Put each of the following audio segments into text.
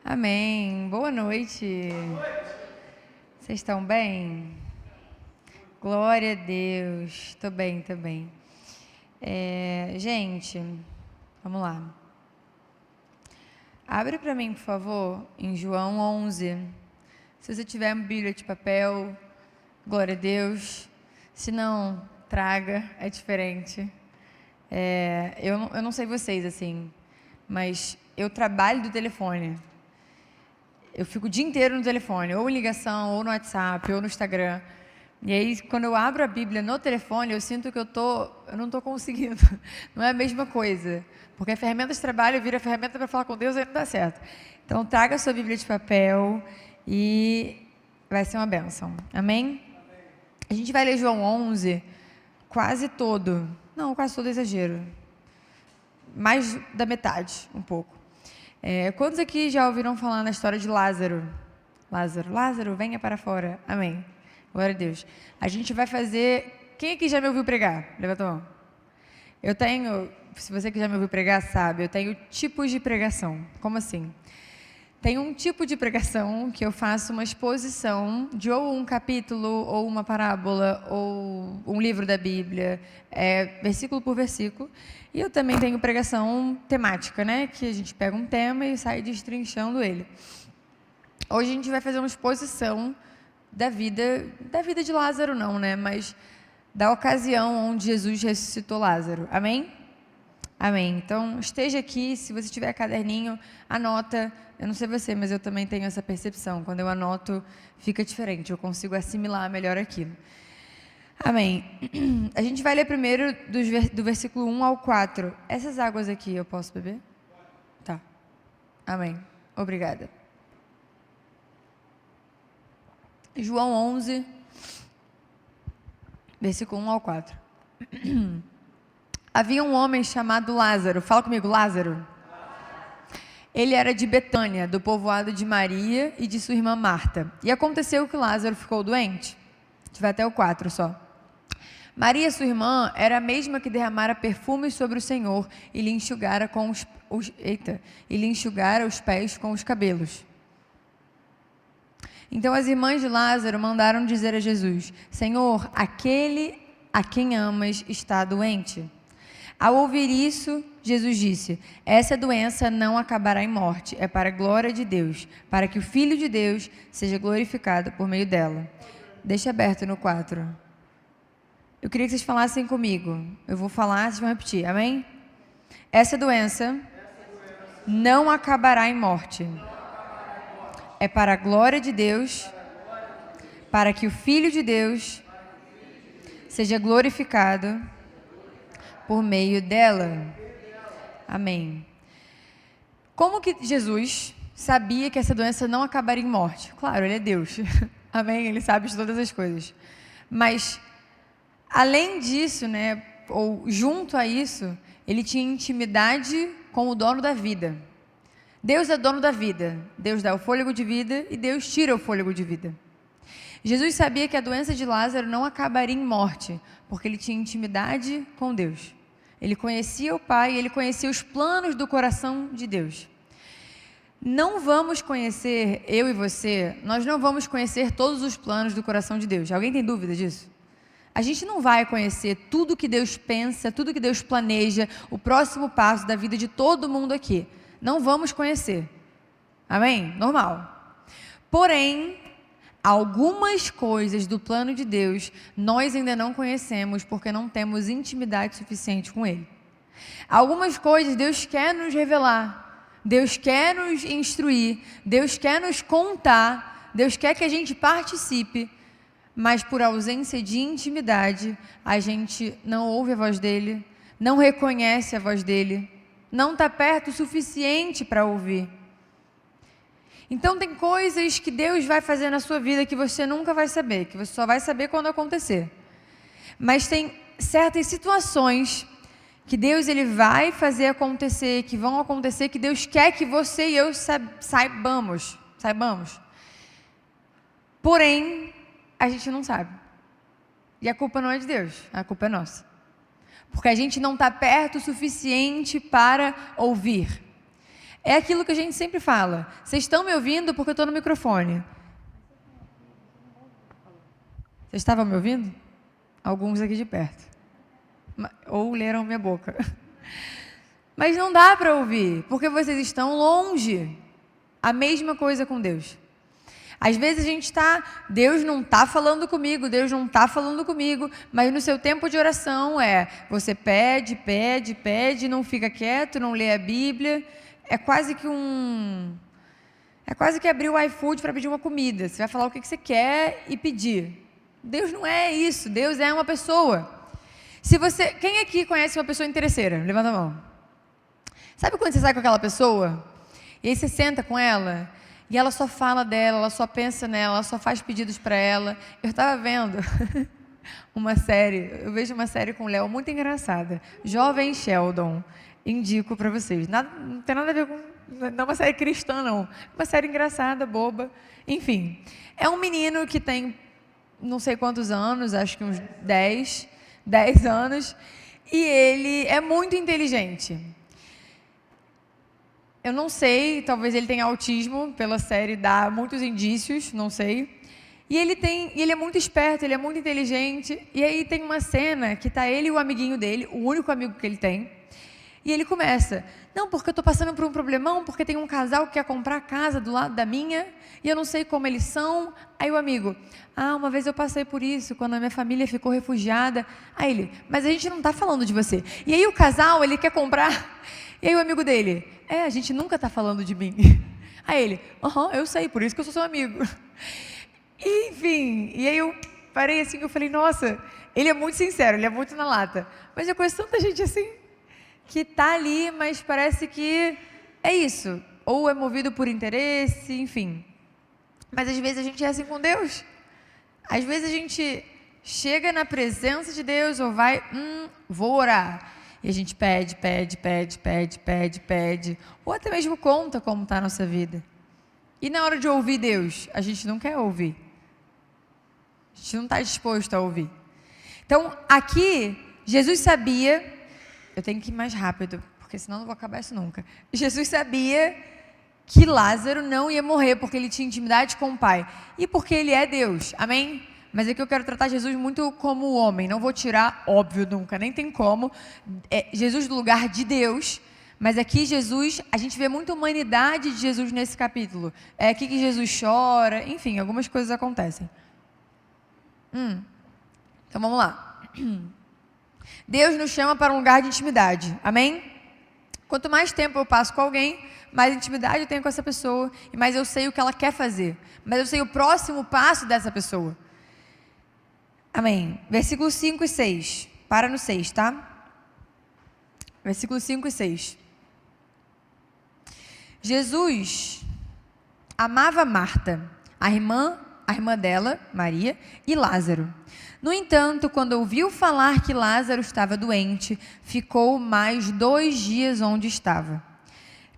Amém. Boa noite. Vocês estão bem? Glória a Deus. Estou bem também. Gente, vamos lá. Abre para mim, por favor, em João 11. Se você tiver uma Bíblia de papel, glória a Deus. Se não, traga, é diferente. Eu não sei vocês, assim, mas eu trabalho do telefone. Eu fico o dia inteiro no telefone, ou em ligação, ou no WhatsApp, ou no Instagram. E aí, quando eu abro a Bíblia no telefone, eu sinto que eu não estou conseguindo. Não é a mesma coisa. Porque a ferramenta de trabalho vira ferramenta para falar com Deus e aí não dá certo. Então, traga a sua Bíblia de papel e vai ser uma bênção. Amém? A gente vai ler João 11, quase todo. Não, quase todo é exagero. Mais da metade, um pouco. Quantos aqui já ouviram falar na história de Lázaro? Lázaro, venha para fora. Amém. Glória a Deus. A gente vai fazer... Quem aqui já me ouviu pregar? Levanta a mão. Se você que já me ouviu pregar, sabe, eu tenho tipos de pregação. Como assim? Tem um tipo de pregação que eu faço uma exposição de ou um capítulo, ou uma parábola, ou um livro da Bíblia, versículo por versículo. E eu também tenho pregação temática, né? Que a gente pega um tema e sai destrinchando ele. Hoje a gente vai fazer uma exposição da vida de Lázaro não, né? Mas da ocasião onde Jesus ressuscitou Lázaro. Amém? Amém. Então, esteja aqui, se você tiver caderninho, anota. Eu não sei você, mas eu também tenho essa percepção. Quando eu anoto, fica diferente. Eu consigo assimilar melhor aquilo. Amém. A gente vai ler primeiro do versículo 1 ao 4. Essas águas aqui, eu posso beber? Tá. Amém. Obrigada. João 11, versículo 1 ao 4. Havia um homem chamado Lázaro. Fala comigo, Lázaro. Ele era de Betânia, do povoado de Maria e de sua irmã Marta. E aconteceu que Lázaro ficou doente. A gente vai até o 4 só. Maria, sua irmã, era a mesma que derramara perfumes sobre o Senhor e lhe enxugara os pés com os cabelos. Então as irmãs de Lázaro mandaram dizer a Jesus: Senhor, aquele a quem amas está doente. Ao ouvir isso, Jesus disse: essa doença não acabará em morte, é para a glória de Deus, para que o Filho de Deus seja glorificado por meio dela. Deixa aberto no 4. Eu queria que vocês falassem comigo. Eu vou falar, vocês vão repetir, amém? Essa doença não acabará em morte. É para a glória de Deus, para que o Filho de Deus seja glorificado por meio dela. Amém. Como que Jesus sabia que essa doença não acabaria em morte? Claro, ele é Deus. Amém? Ele sabe de todas as coisas. Mas, além disso, né, ou junto a isso, ele tinha intimidade com o dono da vida. Deus é dono da vida. Deus dá o fôlego de vida e Deus tira o fôlego de vida. Jesus sabia que a doença de Lázaro não acabaria em morte, porque ele tinha intimidade com Deus. Ele conhecia o Pai, ele conhecia os planos do coração de Deus. Não vamos conhecer, eu e você, nós não vamos conhecer todos os planos do coração de Deus. Alguém tem dúvida disso? A gente não vai conhecer tudo que Deus pensa, tudo que Deus planeja, o próximo passo da vida de todo mundo aqui. Não vamos conhecer. Amém? Normal. Porém, algumas coisas do plano de Deus nós ainda não conhecemos porque não temos intimidade suficiente com Ele. Algumas coisas Deus quer nos revelar, Deus quer nos instruir, Deus quer nos contar, Deus quer que a gente participe, mas por ausência de intimidade, a gente não ouve a voz dEle, não reconhece a voz dEle, não está perto o suficiente para ouvir. Então tem coisas que Deus vai fazer na sua vida que você nunca vai saber, que você só vai saber quando acontecer. Mas tem certas situações que Deus ele vai fazer acontecer, que vão acontecer, que Deus quer que você e eu saibamos. Porém, a gente não sabe. E a culpa não é de Deus, a culpa é nossa. Porque a gente não está perto o suficiente para ouvir. É aquilo que a gente sempre fala. Vocês estão me ouvindo porque eu estou no microfone. Vocês estavam me ouvindo? Alguns aqui de perto. Ou leram minha boca. Mas não dá para ouvir, porque vocês estão longe. A mesma coisa com Deus. Às vezes a gente está, Deus não está falando comigo, Deus não está falando comigo, mas no seu tempo de oração você pede, pede, pede, não fica quieto, não lê a Bíblia. É quase que abrir o iFood para pedir uma comida. Você vai falar o que você quer e pedir. Deus não é isso, Deus é uma pessoa. Quem aqui conhece uma pessoa interesseira? Levanta a mão. Sabe quando você sai com aquela pessoa, e aí você senta com ela, e ela só fala dela, ela só pensa nela, ela só faz pedidos para ela. Eu estava vendo eu vejo uma série com o Léo muito engraçada, Jovem Sheldon, indico para vocês. Não tem nada a ver com, não é uma série cristã não, uma série engraçada, boba, enfim. É um menino que tem não sei quantos anos, acho que uns 10 anos, e ele é muito inteligente. Eu não sei, talvez ele tenha autismo, pela série dá muitos indícios, não sei. E ele é muito esperto, ele é muito inteligente. E aí tem uma cena que tá ele e o amiguinho dele, o único amigo que ele tem. E ele começa, não, porque eu estou passando por um problemão, porque tem um casal que quer comprar casa do lado da minha, e eu não sei como eles são. Aí o amigo, uma vez eu passei por isso, quando a minha família ficou refugiada. Aí ele, mas a gente não está falando de você. E aí o casal, ele quer comprar. E aí o amigo dele, a gente nunca está falando de mim. Aí ele, eu sei, por isso que eu sou seu amigo. Enfim, e aí eu parei assim, eu falei, nossa, ele é muito sincero, ele é muito na lata. Mas eu conheço tanta gente assim, que está ali, mas parece que é isso. Ou é movido por interesse, enfim. Mas às vezes a gente é assim com Deus. Às vezes a gente chega na presença de Deus ou vai, vou orar. E a gente pede, ou até mesmo conta como está a nossa vida. E na hora de ouvir Deus, a gente não quer ouvir. A gente não está disposto a ouvir. Então, aqui, Jesus sabia, eu tenho que ir mais rápido, porque senão não vou acabar isso nunca. Jesus sabia que Lázaro não ia morrer, porque ele tinha intimidade com o Pai. E porque ele é Deus, amém? Mas aqui eu quero tratar Jesus muito como homem, não vou tirar, óbvio, nunca, nem tem como, Jesus do lugar de Deus, mas aqui Jesus, a gente vê muita humanidade de Jesus nesse capítulo, aqui que Jesus chora, enfim, algumas coisas acontecem. Então vamos lá. Deus nos chama para um lugar de intimidade, amém? Quanto mais tempo eu passo com alguém, mais intimidade eu tenho com essa pessoa, e mais eu sei o que ela quer fazer, mas eu sei o próximo passo dessa pessoa. Amém. Versículos 5 e 6. Para no 6, tá? Versículos 5 e 6. Jesus amava Marta, a irmã dela, Maria, e Lázaro. No entanto, quando ouviu falar que Lázaro estava doente, ficou mais 2 dias onde estava.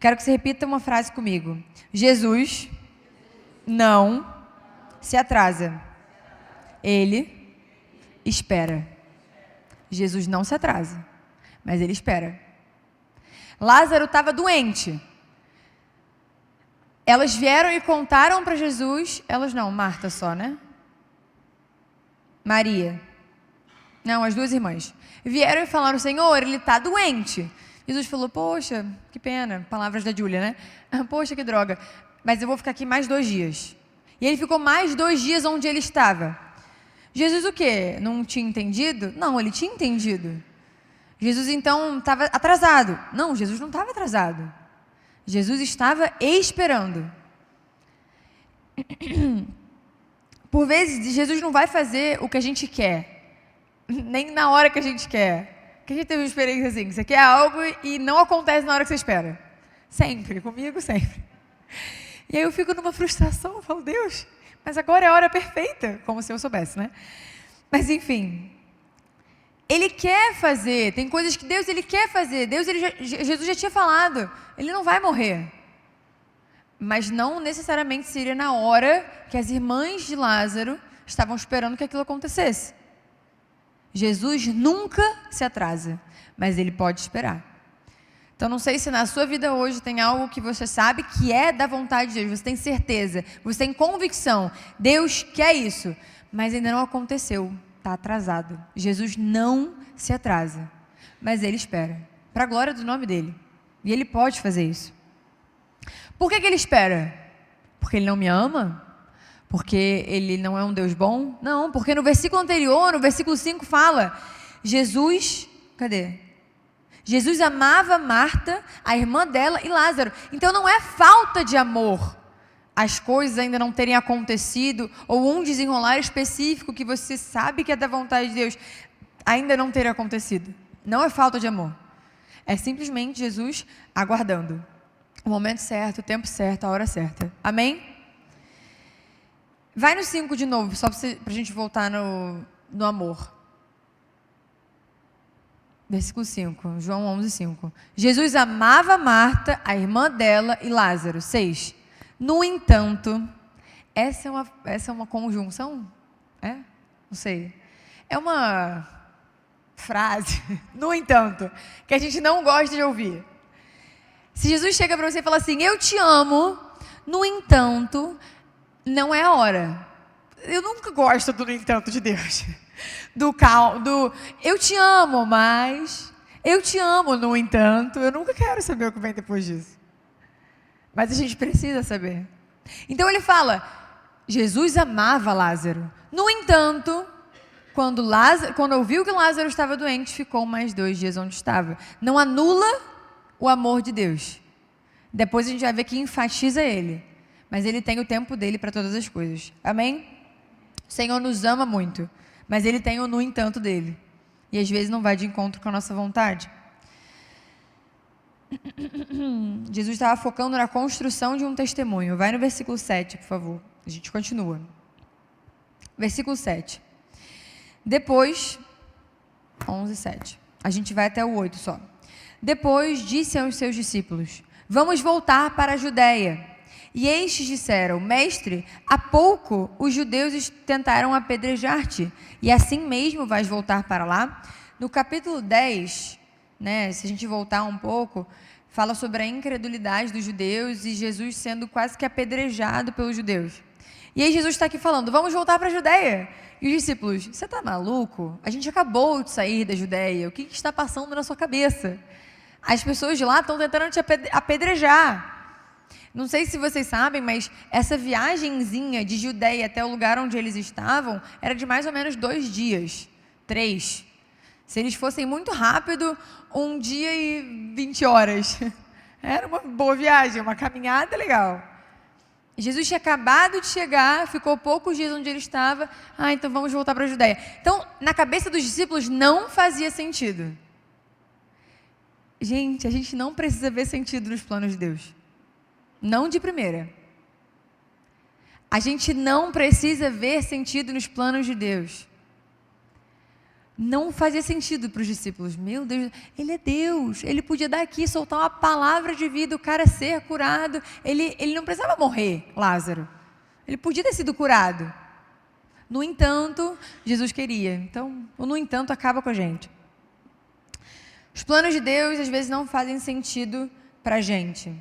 Quero que você repita uma frase comigo. Jesus não se atrasa. Ele espera. Jesus não se atrasa, mas ele espera. Lázaro estava doente. Elas vieram e contaram para Jesus, Marta só, né? Maria. Não, as 2 irmãs. Vieram e falaram, Senhor, ele está doente. Jesus falou, poxa, que pena, palavras da Júlia, né? Poxa, que droga, mas eu vou ficar aqui mais 2 dias. E ele ficou mais 2 dias onde ele estava. Jesus o quê? Não tinha entendido? Não, ele tinha entendido. Jesus então estava atrasado. Não, Jesus não estava atrasado. Jesus estava esperando. Por vezes, Jesus não vai fazer o que a gente quer, nem na hora que a gente quer. Porque a gente teve uma experiência assim, você quer algo e não acontece na hora que você espera. Sempre, comigo sempre. E aí eu fico numa frustração, eu falo, Deus, mas agora é a hora perfeita, como se eu soubesse, né? Mas enfim, Ele quer fazer, tem coisas que Deus ele quer fazer, Jesus já tinha falado, ele não vai morrer. Mas não necessariamente seria na hora que as irmãs de Lázaro estavam esperando que aquilo acontecesse. Jesus nunca se atrasa, mas ele pode esperar. Então, não sei se na sua vida hoje tem algo que você sabe que é da vontade de Deus, você tem certeza, você tem convicção, Deus quer isso, mas ainda não aconteceu, está atrasado. Jesus não se atrasa, mas Ele espera, para a glória do nome dEle, e Ele pode fazer isso. Por que Ele espera? Porque Ele não me ama? Porque Ele não é um Deus bom? Não, porque no versículo anterior, no versículo 5 fala, Jesus amava Marta, a irmã dela e Lázaro. Então não é falta de amor as coisas ainda não terem acontecido, ou um desenrolar específico que você sabe que é da vontade de Deus ainda não ter acontecido. Não é falta de amor. É simplesmente Jesus aguardando o momento certo, o tempo certo, a hora certa. Amém? Vai no 5 de novo, só para a gente voltar no amor. Versículo 5, João 11, 5. Jesus amava Marta, a irmã dela e Lázaro. 6. No entanto, essa é uma conjunção? É? Não sei. É uma frase, no entanto, que a gente não gosta de ouvir. Se Jesus chega para você e fala assim, eu te amo, no entanto, não é a hora. Eu nunca gosto do no entanto de Deus. Do eu te amo, mas eu te amo, no entanto, eu nunca quero saber o que vem depois disso. Mas a gente precisa saber. Então ele fala, Jesus amava Lázaro. No entanto, quando ouviu que Lázaro estava doente, ficou mais 2 dias onde estava. Não anula o amor de Deus. Depois a gente vai ver que enfatiza ele. Mas ele tem o tempo dele para todas as coisas. Amém? O Senhor nos ama muito. Mas Ele tem o no entanto dele. E às vezes não vai de encontro com a nossa vontade. Jesus estava focando na construção de um testemunho. Vai no versículo 7, por favor. A gente continua. Versículo 7. Depois, 11, 7. A gente vai até o 8 só. Depois disse aos seus discípulos, vamos voltar para a Judeia. E estes disseram, mestre, há pouco os judeus tentaram apedrejar-te, e assim mesmo vais voltar para lá? No capítulo 10, se a gente voltar um pouco, fala sobre a incredulidade dos judeus e Jesus sendo quase que apedrejado pelos judeus. E aí Jesus está aqui falando, vamos voltar para a Judeia. E os discípulos, você está maluco? A gente acabou de sair da Judeia, o que está passando na sua cabeça? As pessoas de lá estão tentando te apedrejar. Não sei se vocês sabem, mas essa viagenzinha de Judeia até o lugar onde eles estavam era de mais ou menos 2 dias, 3. Se eles fossem muito rápido, 1 dia e 20 horas. Era uma boa viagem, uma caminhada legal. Jesus tinha acabado de chegar, ficou poucos dias onde ele estava. Então vamos voltar para a Judeia. Então, na cabeça dos discípulos não fazia sentido. Gente, a gente não precisa ver sentido nos planos de Deus. Não de primeira. A gente não precisa ver sentido nos planos de Deus. Não fazia sentido para os discípulos. Meu Deus, Ele é Deus. Ele podia dar aqui, soltar uma palavra de vida, o cara ser curado. Ele não precisava morrer, Lázaro. Ele podia ter sido curado. No entanto, Jesus queria. Então, o no entanto acaba com a gente. Os planos de Deus, às vezes, não fazem sentido para a gente.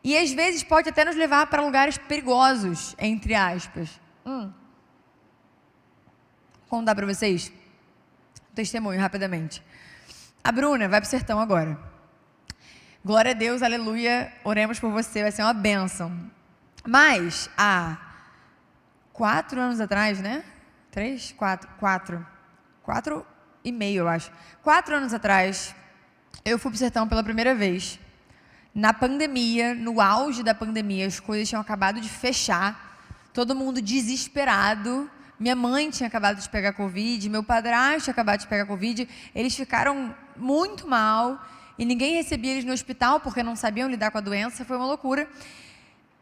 E às vezes pode até nos levar para lugares perigosos, entre aspas. Contar para vocês um testemunho rapidamente. A Bruna vai para o sertão agora. Glória a Deus, aleluia, oremos por você, vai ser uma bênção. Mas há 4 anos atrás, 4 e meio, eu acho. 4 anos atrás, eu fui para o sertão pela primeira vez. Na pandemia, no auge da pandemia, as coisas tinham acabado de fechar, todo mundo desesperado. Minha mãe tinha acabado de pegar Covid, meu padrasto tinha acabado de pegar Covid, eles ficaram muito mal e ninguém recebia eles no hospital porque não sabiam lidar com a doença, foi uma loucura.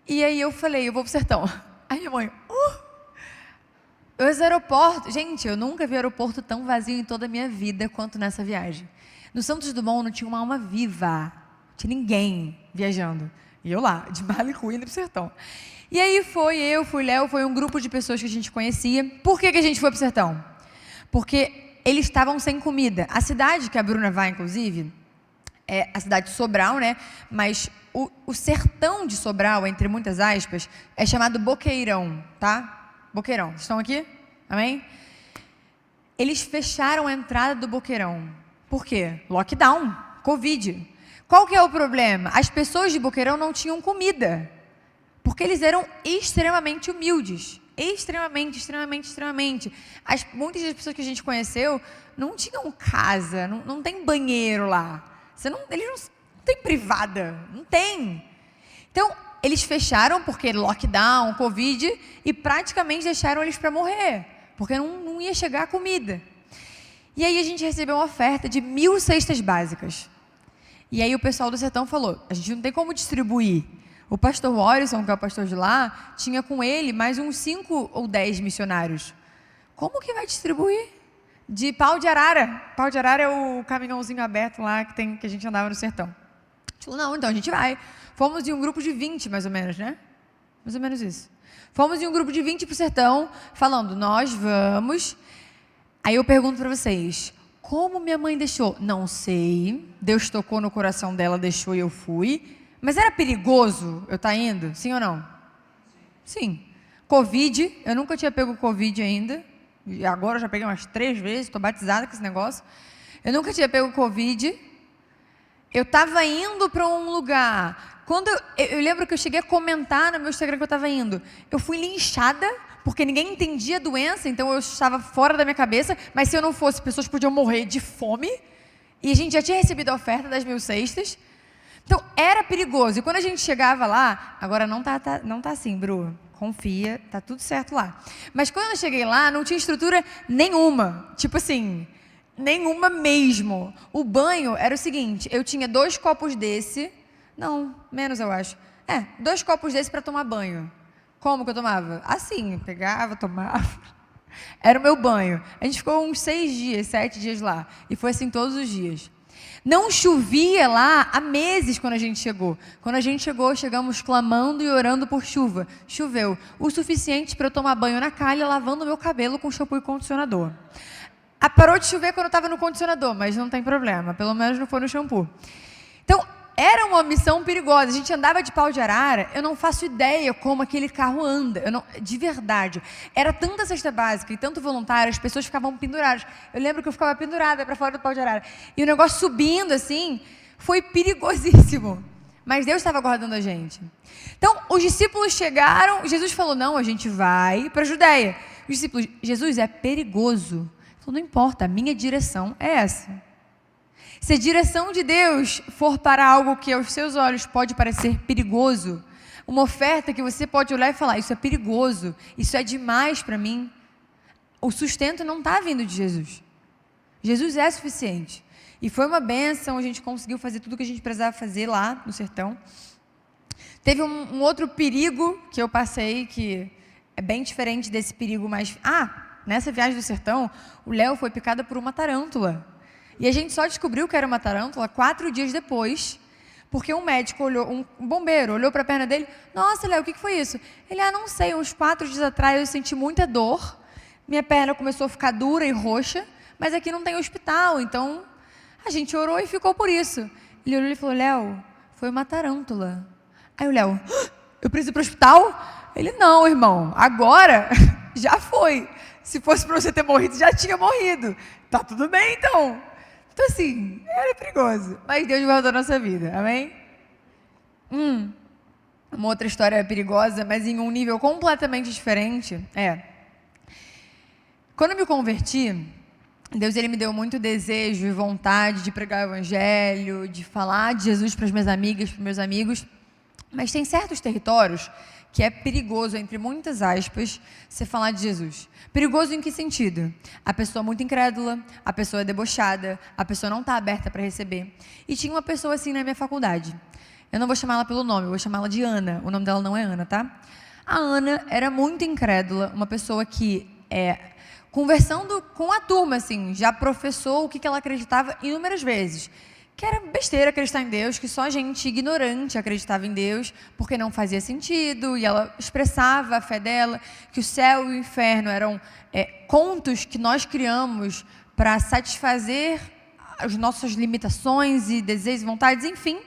E aí eu falei, eu vou pro sertão. Aí minha mãe, os aeroportos, gente, eu nunca vi aeroporto tão vazio em toda a minha vida quanto nessa viagem. No Santos Dumont não tinha uma alma viva. Não tinha ninguém viajando. E eu lá, de mala e cuia indo pro sertão. E aí fui Léo, foi um grupo de pessoas que a gente conhecia. Por que a gente foi pro sertão? Porque eles estavam sem comida. A cidade que a Bruna vai, inclusive, é a cidade de Sobral, né? Mas o sertão de Sobral, entre muitas aspas, é chamado Boqueirão, tá? Boqueirão. Vocês estão aqui? Amém? Eles fecharam a entrada do Boqueirão. Por quê? Lockdown, Covid. Qual que é o problema? As pessoas de Boqueirão não tinham comida, porque eles eram extremamente humildes. Extremamente. Muitas das pessoas que a gente conheceu não tinham casa, não tem banheiro lá. Eles não têm privada, não tem. Então, eles fecharam porque lockdown, Covid, e praticamente deixaram eles para morrer, porque não ia chegar a comida. E aí a gente recebeu uma oferta de 1.000 cestas básicas. E aí o pessoal do sertão falou, a gente não tem como distribuir. O pastor Warrison, que é o pastor de lá, tinha com ele mais uns 5 ou 10 missionários. Como que vai distribuir? De Pau de Arara. Pau de Arara é o caminhãozinho aberto lá que a gente andava no sertão. Falou, não, então a gente vai. Fomos em um grupo de 20, mais ou menos, né? Mais ou menos isso. Fomos em um grupo de 20 para o sertão, falando, nós vamos. Aí eu pergunto para vocês, como minha mãe deixou? Não sei. Deus tocou no coração dela, deixou e eu fui. Mas era perigoso eu estar indo? Sim ou não? Sim. Covid, eu nunca tinha pego Covid ainda. E agora eu já peguei umas 3 vezes, estou batizada com esse negócio. Eu nunca tinha pego Covid. Eu estava indo para um lugar. Quando eu lembro que eu cheguei a comentar no meu Instagram que eu estava indo. Eu fui linchada, porque ninguém entendia a doença, então eu estava fora da minha cabeça. Mas se eu não fosse, pessoas podiam morrer de fome. E a gente já tinha recebido a oferta das 1.000 cestas. Então, era perigoso. E quando a gente chegava lá, agora não tá assim, Bru, confia, tá tudo certo lá. Mas quando eu cheguei lá, não tinha estrutura nenhuma. Tipo assim, nenhuma mesmo. O banho era o seguinte, eu tinha 2 copos desse, não, menos eu acho. 2 copos desse para tomar banho. Como que eu tomava? Assim, pegava, tomava. Era o meu banho. A gente ficou uns 6 dias, 7 dias lá. E foi assim todos os dias. Não chovia lá há meses quando a gente chegou. Quando a gente chegou, chegamos clamando e orando por chuva. Choveu o suficiente para eu tomar banho na calha, lavando meu cabelo com shampoo e condicionador. Parou de chover quando eu estava no condicionador, mas não tem problema, pelo menos não foi no shampoo. Então, era uma missão perigosa. A gente andava de Pau de Arara, eu não faço ideia como aquele carro anda. De verdade. Era tanta cesta básica e tanto voluntário, as pessoas ficavam penduradas. Eu lembro que eu ficava pendurada para fora do Pau de Arara. E o negócio subindo assim, foi perigosíssimo. Mas Deus estava guardando a gente. Então, os discípulos chegaram, Jesus falou, não, a gente vai para a Judéia. Os discípulos, Jesus, é perigoso. Ele falou, não importa, a minha direção é essa. Se a direção de Deus for para algo que aos seus olhos pode parecer perigoso, uma oferta que você pode olhar e falar, isso é perigoso, isso é demais para mim, o sustento não está vindo de Jesus. Jesus é suficiente. E foi uma bênção, a gente conseguiu fazer tudo o que a gente precisava fazer lá no sertão. Teve um outro perigo que eu passei, que é bem diferente desse perigo mais... nessa viagem do sertão, o Léo foi picado por uma tarântula. E a gente só descobriu que era uma tarântula 4 dias depois, porque um médico olhou, um bombeiro olhou para a perna dele, nossa, Léo, o que foi isso? Ele, não sei, uns 4 dias atrás eu senti muita dor, minha perna começou a ficar dura e roxa, mas aqui não tem hospital, então a gente orou e ficou por isso. Ele olhou e falou, Léo, foi uma tarântula. Aí o Léo, eu preciso ir para o hospital? Ele, não, irmão, agora já foi. Se fosse para você ter morrido, já tinha morrido. Tá tudo bem, então. Então, assim, era perigoso. Mas Deus guardou a nossa vida, amém? Uma outra história perigosa, mas em um nível completamente diferente, quando eu me converti, Deus ele me deu muito desejo e vontade de pregar o evangelho, de falar de Jesus para as minhas amigas, para os meus amigos, mas tem certos territórios que é perigoso, entre muitas aspas, você falar de Jesus. Perigoso em que sentido? A pessoa muito incrédula, a pessoa é debochada, a pessoa não está aberta para receber. E tinha uma pessoa assim na minha faculdade. Eu não vou chamá-la pelo nome, eu vou chamá-la de Ana. O nome dela não é Ana, tá? A Ana era muito incrédula, uma pessoa que, conversando com a turma, assim, já professou o que ela acreditava inúmeras vezes. Que era besteira acreditar em Deus, que só gente ignorante acreditava em Deus, porque não fazia sentido, e ela expressava a fé dela, que o céu e o inferno eram contos que nós criamos para satisfazer as nossas limitações e desejos e vontades, enfim.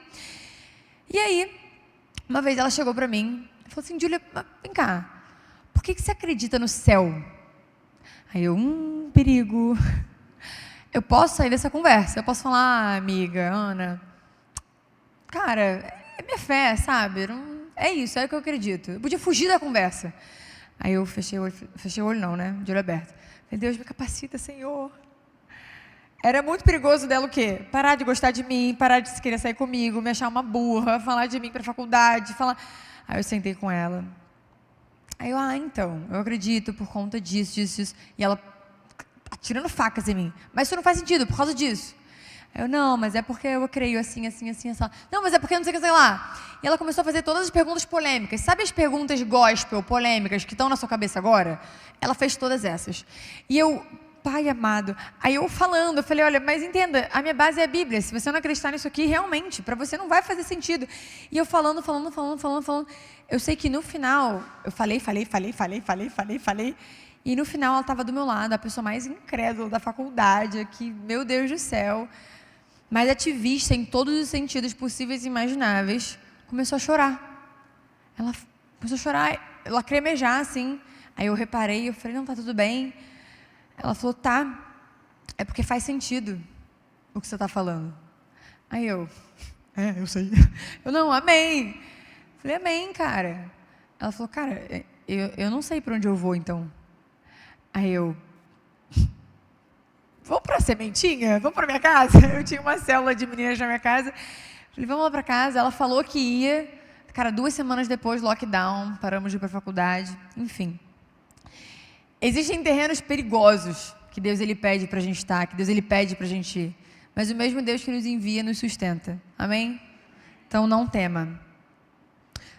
E aí, uma vez ela chegou para mim e falou assim: Júlia, vem cá, por que você acredita no céu? Aí eu, perigo. Eu posso sair dessa conversa, eu posso falar: amiga, Ana, cara, é minha fé, sabe? É isso, é o que eu acredito. Eu podia fugir da conversa. Aí eu fechei o olho não, né? De olho aberto. Falei: Deus, me capacita, Senhor. Era muito perigoso dela o quê? Parar de gostar de mim, parar de querer sair comigo, me achar uma burra, falar de mim para a faculdade, falar... Aí eu sentei com ela. Aí eu, então, eu acredito por conta disso. E ela atirando facas em mim. Mas isso não faz sentido, por causa disso. Aí eu, não, mas é porque eu creio assim. Não, mas é porque não sei o que, sei lá. E ela começou a fazer todas as perguntas polêmicas. Sabe as perguntas gospel, polêmicas, que estão na sua cabeça agora? Ela fez todas essas. E eu... Pai amado, aí eu falei: olha, mas entenda, a minha base é a Bíblia, se você não acreditar nisso aqui, realmente, para você não vai fazer sentido. E eu falando, eu sei que no final, eu falei, e no final ela estava do meu lado, a pessoa mais incrédula da faculdade, aqui, meu Deus do céu, mais ativista em todos os sentidos possíveis e imagináveis, começou a chorar. Ela começou a chorar, lacrimejar, assim, aí eu reparei, eu falei: não, tá tudo bem. Ela falou: tá, é porque faz sentido o que você está falando. Aí eu sei. Eu, não, amém. Falei: amém, cara. Ela falou: cara, eu não sei para onde eu vou, então. Aí eu, vamos para a sementinha? Vamos para minha casa? Eu tinha uma célula de meninas na minha casa. Falei: vamos lá para casa. Ela falou que ia. Cara, 2 semanas depois, lockdown, paramos de ir para a faculdade, enfim. Existem terrenos perigosos que Deus ele pede para a gente estar, que Deus ele pede para a gente ir. Mas o mesmo Deus que nos envia nos sustenta. Amém? Então não tema.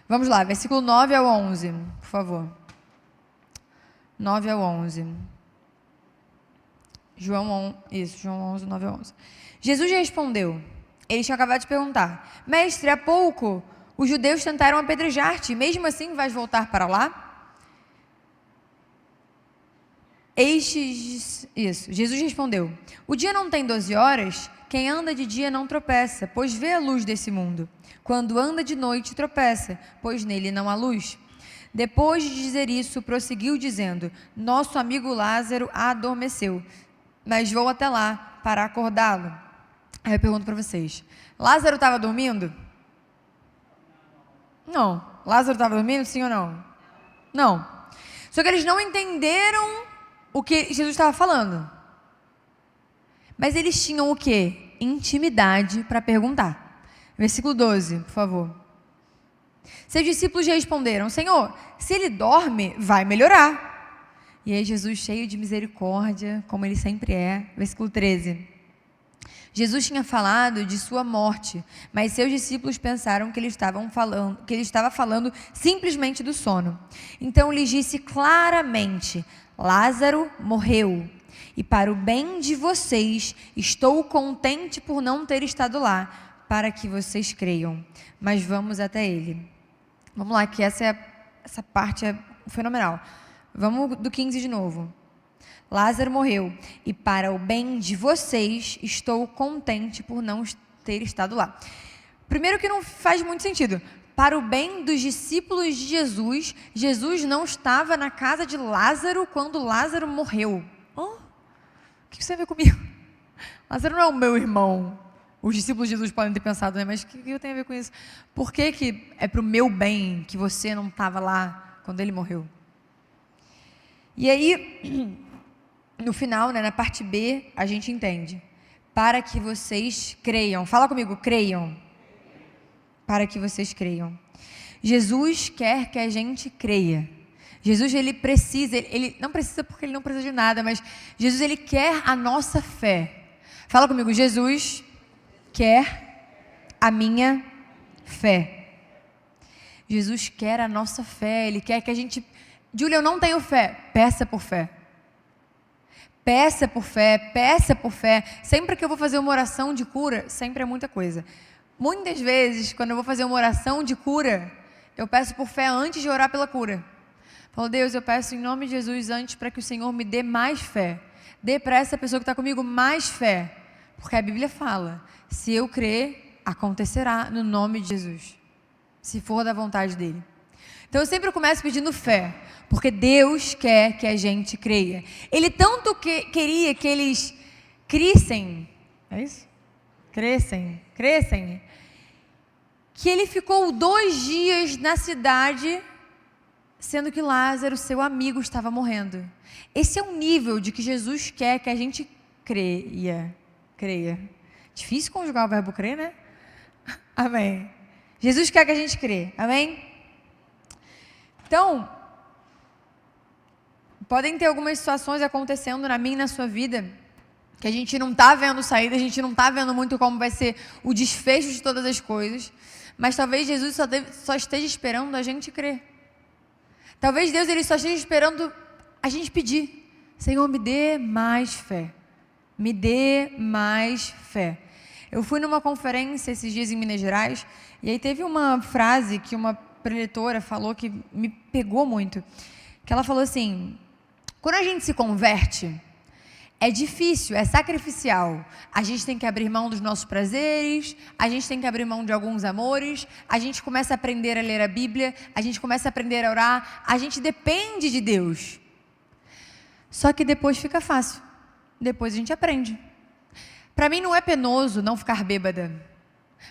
Vamos lá, versículo 9 ao 11, por favor. 9 ao 11. João 11, 9 ao 11. Jesus respondeu. Eles tinham acabado de perguntar: Mestre, há pouco os judeus tentaram apedrejar-te, mesmo assim vais voltar para lá? Jesus respondeu: o dia não tem 12 horas? Quem anda de dia não tropeça, pois vê a luz desse mundo. Quando anda de noite, tropeça, pois nele não há luz. Depois de dizer isso, prosseguiu dizendo: nosso amigo Lázaro adormeceu, mas vou até lá para acordá-lo. Aí eu pergunto para vocês: Lázaro estava dormindo? Não. Lázaro estava dormindo, sim ou não? Não. Só que eles não entenderam o que Jesus estava falando. Mas eles tinham o quê? Intimidade para perguntar. Versículo 12, por favor. Seus discípulos responderam: Senhor, se ele dorme, vai melhorar. E aí Jesus, cheio de misericórdia, como ele sempre é. Versículo 13. Jesus tinha falado de sua morte, mas seus discípulos pensaram que ele estava falando simplesmente do sono. Então lhes disse claramente: Lázaro morreu, e para o bem de vocês, estou contente por não ter estado lá, para que vocês creiam. Mas vamos até ele. Vamos lá, que essa parte é fenomenal. Vamos do 15 de novo. Lázaro morreu, e para o bem de vocês, estou contente por não ter estado lá. Primeiro que não faz muito sentido. Para o bem dos discípulos de Jesus, Jesus não estava na casa de Lázaro quando Lázaro morreu. O que você vê comigo? Lázaro não é o meu irmão. Os discípulos de Jesus podem ter pensado, né? Mas o que eu tenho a ver com isso? Por que é para o meu bem que você não estava lá quando ele morreu? E aí, no final, né, na parte B, a gente entende. Para que vocês creiam. Fala comigo, creiam. Para que vocês creiam. Jesus quer que a gente creia. Jesus, ele não precisa porque ele não precisa de nada, mas Jesus, ele quer a nossa fé. Fala comigo, Jesus quer a minha fé. Jesus quer a nossa fé, ele quer que a gente... Júlia, eu não tenho fé. Peça por fé. Peça por fé, peça por fé. Sempre que eu vou fazer uma oração de cura, sempre é muita coisa. Muitas vezes, quando eu vou fazer uma oração de cura, eu peço por fé antes de orar pela cura. Falo: Deus, eu peço em nome de Jesus antes para que o Senhor me dê mais fé. Dê para essa pessoa que está comigo mais fé. Porque a Bíblia fala, se eu crer, acontecerá no nome de Jesus, se for da vontade dele. Então eu sempre começo pedindo fé, porque Deus quer que a gente creia. Ele tanto queria que eles crescem, é isso? Crescem, que ele ficou 2 dias na cidade, sendo que Lázaro, seu amigo, estava morrendo. Esse é o nível de que Jesus quer que a gente creia. Difícil conjugar o verbo crer, né? Amém. Jesus quer que a gente crê, amém? Então, podem ter algumas situações acontecendo na minha e na sua vida, que a gente não está vendo saída, a gente não está vendo muito como vai ser o desfecho de todas as coisas, mas talvez Jesus só esteja esperando a gente crer. Talvez Deus ele só esteja esperando a gente pedir, Senhor, me dê mais fé, me dê mais fé. Eu fui numa conferência esses dias em Minas Gerais, e aí teve uma frase que uma preletora falou que me pegou muito, que ela falou assim, quando a gente se converte, é difícil, é sacrificial, a gente tem que abrir mão dos nossos prazeres, a gente tem que abrir mão de alguns amores, a gente começa a aprender a ler a Bíblia, a gente começa a aprender a orar, a gente depende de Deus, só que depois fica fácil, depois a gente aprende. Para mim não é penoso não ficar bêbada,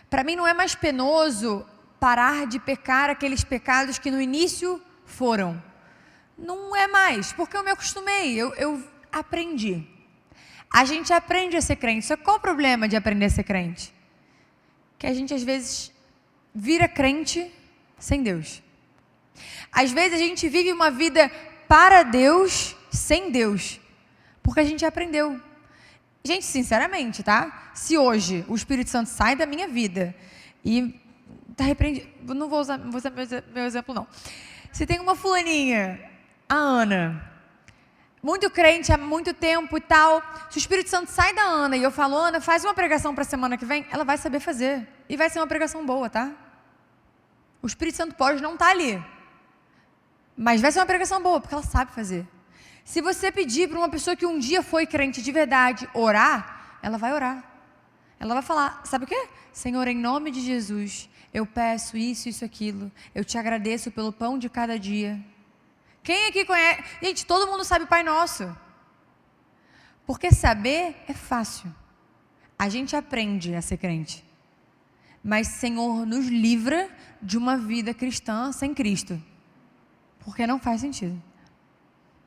para mim não é mais penoso parar de pecar aqueles pecados que no início foram, não é mais, porque eu me acostumei, eu aprendi. A gente aprende a ser crente, só que qual o problema de aprender a ser crente? Que a gente às vezes vira crente sem Deus. Às vezes a gente vive uma vida para Deus, sem Deus, porque a gente aprendeu. Gente, sinceramente, tá? Se hoje o Espírito Santo sai da minha vida e está repreendido, não vou usar meu exemplo não. Se tem uma fulaninha, a Ana, muito crente há muito tempo e tal, se o Espírito Santo sai da Ana e eu falo, Ana, faz uma pregação para a semana que vem, ela vai saber fazer, e vai ser uma pregação boa, tá? O Espírito Santo pode não estar ali, mas vai ser uma pregação boa, porque ela sabe fazer. Se você pedir para uma pessoa que um dia foi crente de verdade orar, ela vai orar, ela vai falar, sabe o quê? Senhor, em nome de Jesus, eu peço isso, aquilo, eu te agradeço pelo pão de cada dia. Quem aqui conhece? Gente, todo mundo sabe o Pai Nosso. Porque saber é fácil. A gente aprende a ser crente. Mas Senhor nos livra de uma vida cristã sem Cristo. Porque não faz sentido.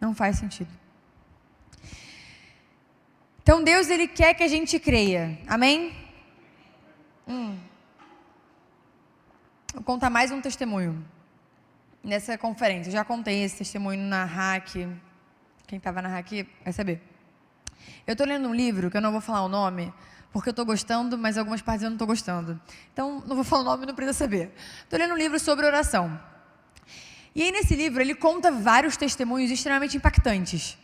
Não faz sentido. Então Deus ele quer que a gente creia. Amém? Vou contar mais um testemunho. Nessa conferência, eu já contei esse testemunho na RAC, quem estava na RAC vai saber. Eu estou lendo um livro, que eu não vou falar o nome, porque eu estou gostando, mas algumas partes eu não estou gostando. Então, não vou falar o nome, não precisa saber. Estou lendo um livro sobre oração. E aí, nesse livro, ele conta vários testemunhos extremamente impactantes,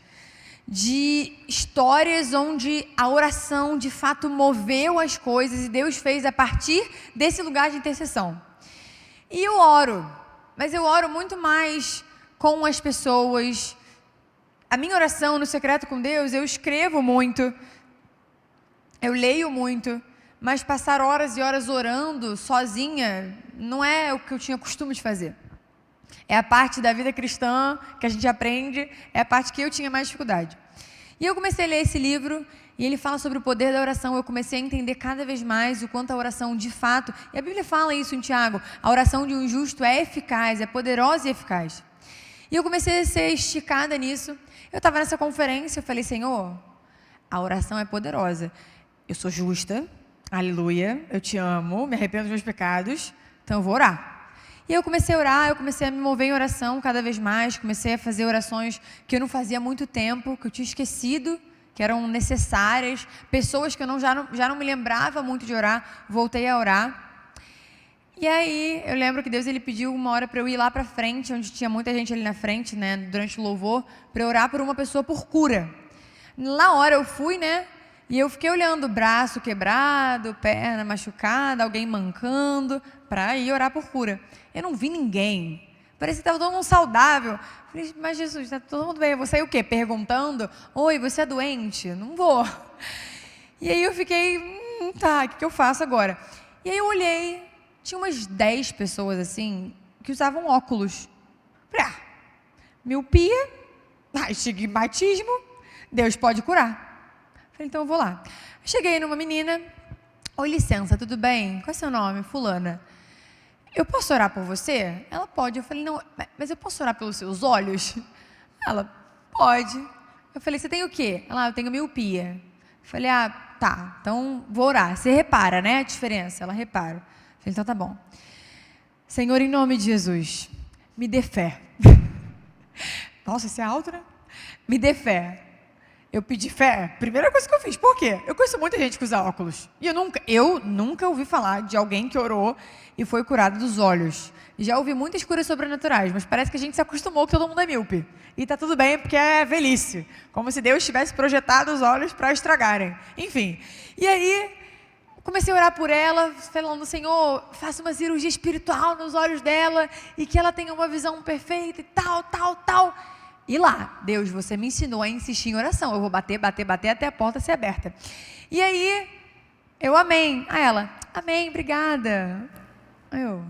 de histórias onde a oração, de fato, moveu as coisas, e Deus fez a partir desse lugar de intercessão. E eu oro. Mas eu oro muito mais com as pessoas. A minha oração no secreto com Deus, eu escrevo muito, eu leio muito, mas passar horas e horas orando sozinha não é o que eu tinha costume de fazer. É a parte da vida cristã que a gente aprende, é a parte que eu tinha mais dificuldade. E eu comecei a ler esse livro, e ele fala sobre o poder da oração. Eu comecei a entender cada vez mais o quanto a oração de fato, e a Bíblia fala isso em Tiago, a oração de um justo é eficaz, é poderosa e eficaz. E eu comecei a ser esticada nisso. Eu estava nessa conferência, eu falei, Senhor, a oração é poderosa. Eu sou justa, aleluia, eu te amo, me arrependo dos meus pecados, então eu vou orar. E eu comecei a orar, eu comecei a me mover em oração cada vez mais, comecei a fazer orações que eu não fazia há muito tempo, que eu tinha esquecido, que eram necessárias, pessoas que eu já não me lembrava muito de orar, voltei a orar. E aí, eu lembro que Deus ele pediu uma hora para eu ir lá para frente, onde tinha muita gente ali na frente, né, durante o louvor, para eu orar por uma pessoa por cura. Na hora eu fui, né, e eu fiquei olhando, braço quebrado, perna machucada, alguém mancando, para ir orar por cura. Eu não vi ninguém. Parecia que estava todo mundo saudável. Falei, mas Jesus, está todo mundo bem? Eu vou sair o quê? Perguntando, oi, você é doente? Não vou. E aí eu fiquei, tá, o que eu faço agora? E aí eu olhei, tinha umas 10 pessoas assim, que usavam óculos. Falei, miopia, astigmatismo, Deus pode curar. Falei, então eu vou lá. Cheguei numa menina, oi, licença, tudo bem? Qual é seu nome? Fulana. Eu posso orar por você? Ela pode. Eu falei, não, mas eu posso orar pelos seus olhos? Ela, pode. Eu falei, você tem o quê? Ela, eu tenho miopia. Eu falei, tá, então vou orar. Você repara, né, a diferença? Ela repara. Eu falei, então tá bom. Senhor, em nome de Jesus, me dê fé. Nossa, isso é alto, né? Me dê fé. Eu pedi fé, primeira coisa que eu fiz. Por quê? Eu conheço muita gente que usa óculos. E eu nunca ouvi falar de alguém que orou e foi curado dos olhos. Já ouvi muitas curas sobrenaturais, mas parece que a gente se acostumou que todo mundo é míope. E tá tudo bem, porque é velhice. Como se Deus tivesse projetado os olhos para estragarem. Enfim. E aí, comecei a orar por ela, falando, Senhor, faça uma cirurgia espiritual nos olhos dela e que ela tenha uma visão perfeita e tal. E lá, Deus, você me ensinou a insistir em oração. Eu vou bater até a porta ser aberta. E aí, eu amém. Aí ela, amém, obrigada. Aí eu,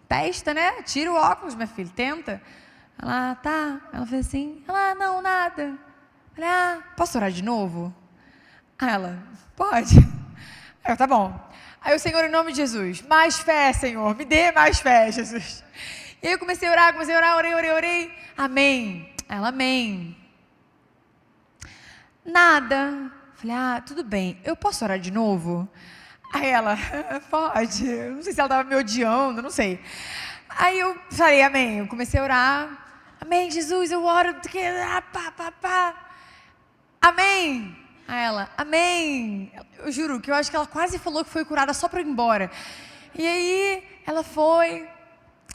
testa, né? Tira o óculos, minha filha, tenta. Ela, tá. Ela fez assim, ela, não, nada. Eu falei, posso orar de novo? Aí ela, pode. Aí eu, tá bom. Aí o Senhor, em nome de Jesus, mais fé, Senhor, me dê mais fé, Jesus. E aí eu comecei a orar, orei. Amém. Ela, amém. Nada. Falei, tudo bem, eu posso orar de novo? Aí ela, pode. Não sei se ela estava me odiando, não sei. Aí eu falei, amém. Eu comecei a orar. Amém, Jesus, eu oro. Amém. Aí ela, amém. Eu juro que eu acho que ela quase falou que foi curada só para eu ir embora. E aí ela foi.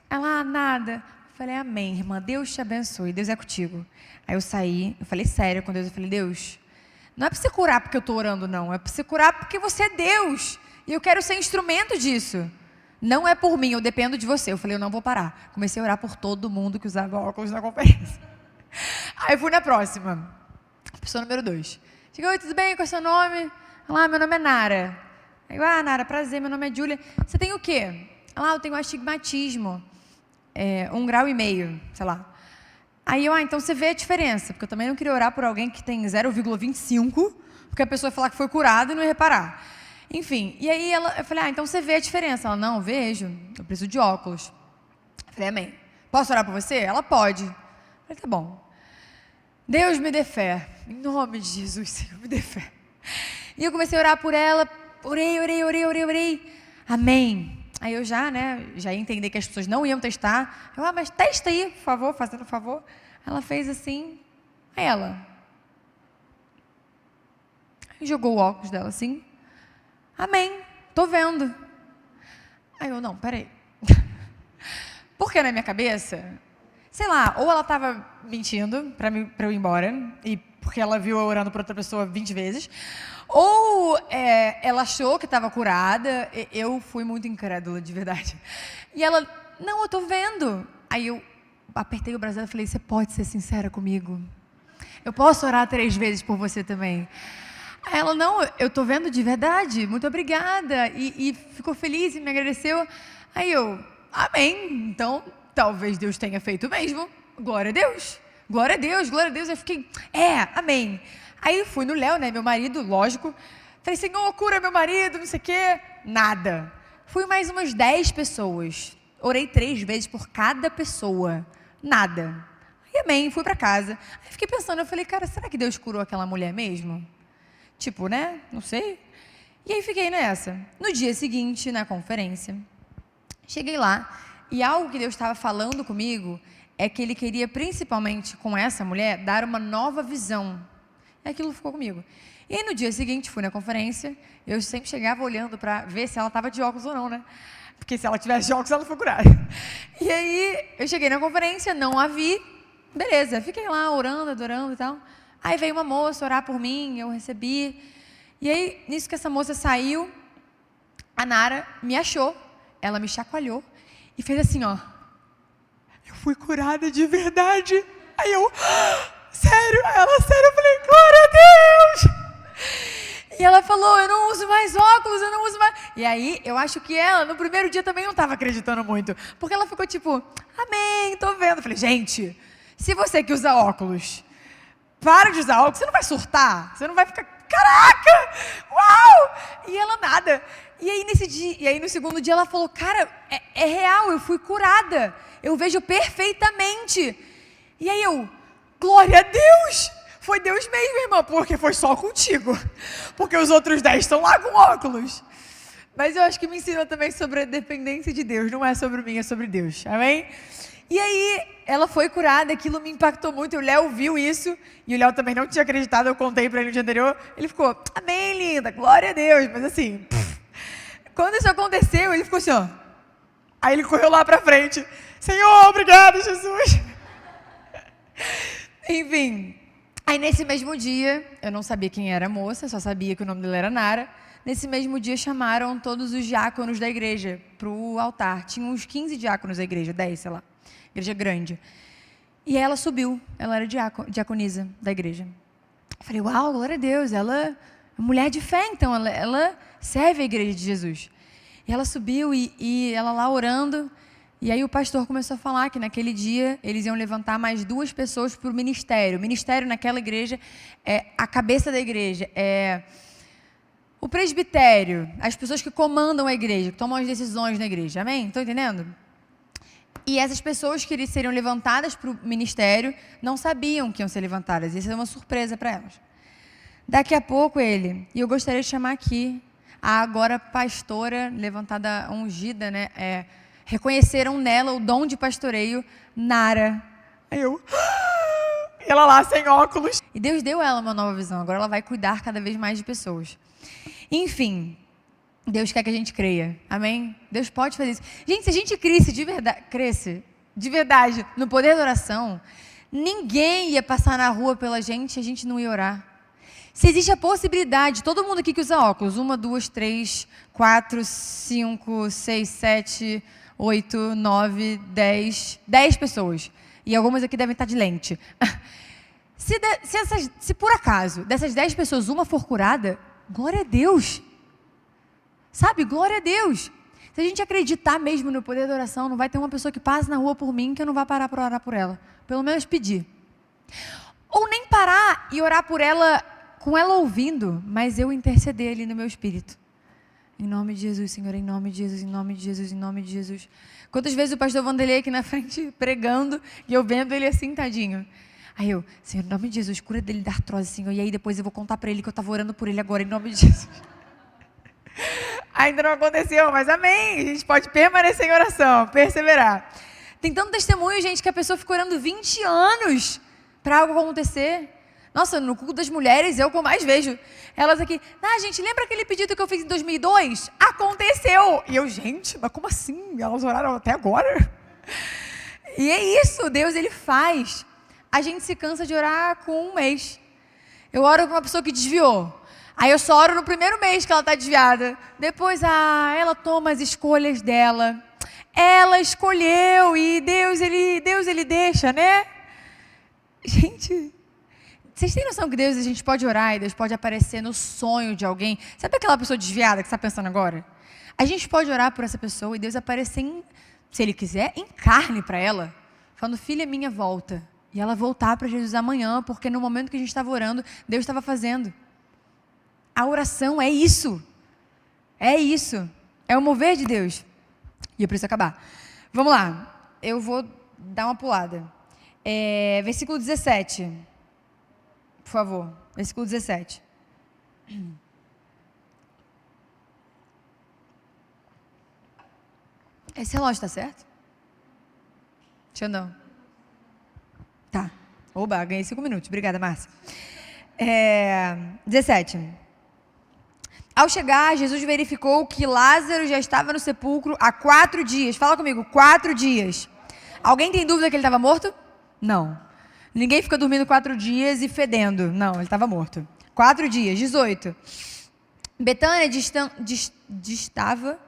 Ela, nada. Eu falei, amém, irmã, Deus te abençoe, Deus é contigo. Aí eu saí, eu falei sério com Deus, eu falei, Deus, não é para você curar porque eu estou orando, não, é para você curar porque você é Deus, e eu quero ser instrumento disso. Não é por mim, eu dependo de você. Eu falei, eu não vou parar. Comecei a orar por todo mundo que usava óculos na conferência. Aí fui na próxima, pessoa número 2. Chegou, oi, tudo bem, qual é o seu nome? Ela, meu nome é Nara. Aí eu, Nara, prazer, meu nome é Júlia. Você tem o quê? Ela, eu tenho astigmatismo. 1,5 grau, sei lá. Aí eu, então você vê a diferença, porque eu também não queria orar por alguém que tem 0,25, porque a pessoa ia falar que foi curada e não ia reparar. Enfim, e aí eu falei, então você vê a diferença. Ela, não, vejo, eu preciso de óculos. Eu falei, amém. Posso orar por você? Ela pode. Eu falei, tá bom. Deus me dê fé, em nome de Jesus, Senhor, me dê fé. E eu comecei a orar por ela, orei. Amém. Aí eu já ia entender que as pessoas não iam testar. Eu, mas testa aí, por favor, fazendo um favor. Ela fez assim, aí ela jogou o óculos dela assim. Amém, tô vendo. Aí eu, não, peraí. Porque na minha cabeça, sei lá, ou ela estava mentindo para eu ir embora, e porque ela viu eu orando por outra pessoa 20 vezes, ou ela achou que estava curada. Eu fui muito incrédula, de verdade. E ela, não, eu estou vendo. Aí eu apertei o braço dela e falei, você pode ser sincera comigo? Eu posso orar 3 vezes por você também? Aí ela, não, eu estou vendo de verdade, muito obrigada. E ficou feliz e me agradeceu. Aí eu, amém, então talvez Deus tenha feito mesmo. Glória a Deus, glória a Deus, glória a Deus. Eu fiquei, amém. Aí fui no Léo, meu marido, lógico. Falei, Senhor, cura meu marido, não sei o quê. Nada. Fui mais umas 10 pessoas. Orei 3 vezes por cada pessoa. Nada. Aí, amém, fui para casa. Aí fiquei pensando, eu falei, cara, será que Deus curou aquela mulher mesmo? Tipo, né? Não sei. E aí fiquei nessa. No dia seguinte, na conferência, cheguei lá e algo que Deus estava falando comigo é que Ele queria, principalmente com essa mulher, dar uma nova visão. E aquilo ficou comigo. E aí no dia seguinte, fui na conferência, eu sempre chegava olhando para ver se ela estava de óculos ou não, né? Porque se ela tivesse de óculos, ela não foi curada. E aí eu cheguei na conferência, não a vi, beleza, fiquei lá orando, adorando e tal. Aí veio uma moça orar por mim, eu recebi. E aí, nisso que essa moça saiu, a Nara me achou, ela me chacoalhou e fez assim, ó. Eu fui curada de verdade. Aí eu, sério? Ela, sério? Eu falei, glória a Deus! E ela falou, eu não uso mais óculos, eu não uso mais... E aí, eu acho que ela, no primeiro dia também não estava acreditando muito. Porque ela ficou tipo, amém, tô vendo. Eu falei, gente, se você que usa óculos, para de usar óculos, você não vai surtar? Você não vai ficar, caraca, uau! E ela nada. E aí, nesse dia, e aí no segundo dia ela falou, cara, é real, eu fui curada. Eu vejo perfeitamente. E aí eu, glória a Deus! Foi Deus mesmo, irmã, porque foi só contigo. Porque os outros 10 estão lá com óculos. Mas eu acho que me ensinou também sobre a dependência de Deus. Não é sobre mim, é sobre Deus. Amém? E aí, ela foi curada, aquilo me impactou muito. O Léo viu isso, e o Léo também não tinha acreditado, eu contei para ele no dia anterior. Ele ficou, amém, linda, glória a Deus. Mas assim, quando isso aconteceu, ele ficou assim, ó. Aí ele correu lá para frente. Senhor, obrigado, Jesus. Enfim... Aí, nesse mesmo dia, eu não sabia quem era a moça, só sabia que o nome dela era Nara. Nesse mesmo dia, chamaram todos os diáconos da igreja para o altar. Tinha uns 15 diáconos da igreja, 10, sei lá. Igreja grande. E ela subiu, ela era diaconisa da igreja. Eu falei, uau, glória a Deus, ela é mulher de fé, então, ela serve a igreja de Jesus. E ela subiu e ela lá orando. E aí o pastor começou a falar que naquele dia eles iam levantar mais 2 pessoas para o ministério. O ministério naquela igreja é a cabeça da igreja, é o presbitério, as pessoas que comandam a igreja, que tomam as decisões na igreja. Amém? Estão entendendo? E essas pessoas que seriam levantadas para o ministério não sabiam que iam ser levantadas. Isso é uma surpresa para elas. Daqui a pouco e eu gostaria de chamar aqui a agora pastora levantada, ungida, né? Reconheceram nela o dom de pastoreio, Nara. Aí eu, e ela lá sem óculos. E Deus deu a ela uma nova visão, agora ela vai cuidar cada vez mais de pessoas. Enfim, Deus quer que a gente creia, amém? Deus pode fazer isso. Gente, se a gente cresce de verdade no poder da oração, ninguém ia passar na rua pela gente e a gente não ia orar. Se existe a possibilidade, todo mundo aqui que usa óculos, 1, 2, 3, 4, 5, 6, 7... 8, 9, 10 pessoas. E algumas aqui devem estar de lente. Se por acaso, dessas 10 pessoas, uma for curada, glória a Deus. Sabe, glória a Deus. Se a gente acreditar mesmo no poder da oração, não vai ter uma pessoa que passe na rua por mim que eu não vá parar para orar por ela. Pelo menos pedir. Ou nem parar e orar por ela, com ela ouvindo, mas eu interceder ali no meu espírito. Em nome de Jesus, Senhor, em nome de Jesus, em nome de Jesus, em nome de Jesus. Quantas vezes o pastor Vanderlei aqui na frente pregando e eu vendo ele assim, tadinho. Aí eu, Senhor, em nome de Jesus, cura dele da artrose, Senhor. E aí depois eu vou contar para ele que eu estava orando por ele agora, em nome de Jesus. Ainda não aconteceu, mas amém. A gente pode permanecer em oração, perseverar. Tem tanto testemunho, gente, que a pessoa ficou orando 20 anos para algo acontecer. Nossa, no culto das mulheres, eu como mais vejo. Elas aqui, gente, lembra aquele pedido que eu fiz em 2002? Aconteceu! E eu, gente, mas como assim? Elas oraram até agora? E é isso, Deus, Ele faz. A gente se cansa de orar com um mês. Eu oro com uma pessoa que desviou. Aí eu só oro no primeiro mês que ela está desviada. Depois, ela toma as escolhas dela. Ela escolheu e Deus, ele deixa, né? Gente... Vocês têm noção que Deus, a gente pode orar e Deus pode aparecer no sonho de alguém? Sabe aquela pessoa desviada que você está pensando agora? A gente pode orar por essa pessoa e Deus aparecer, se Ele quiser, em carne para ela. Falando, filha minha, volta. E ela voltar para Jesus amanhã, porque no momento que a gente estava orando, Deus estava fazendo. A oração é isso. É isso. É o mover de Deus. E eu preciso acabar. Vamos lá. Eu vou dar uma pulada. Versículo 17. Por favor, versículo 17. Esse relógio está certo? Xandão. Tá. Oba, ganhei 5 minutos. Obrigada, Márcia. 17. Ao chegar, Jesus verificou que Lázaro já estava no sepulcro há 4 dias. Fala comigo, 4 dias. Alguém tem dúvida que ele estava morto? Não. Ninguém fica dormindo 4 dias e fedendo. Não, ele estava morto. 4 dias, 18. Betânia distava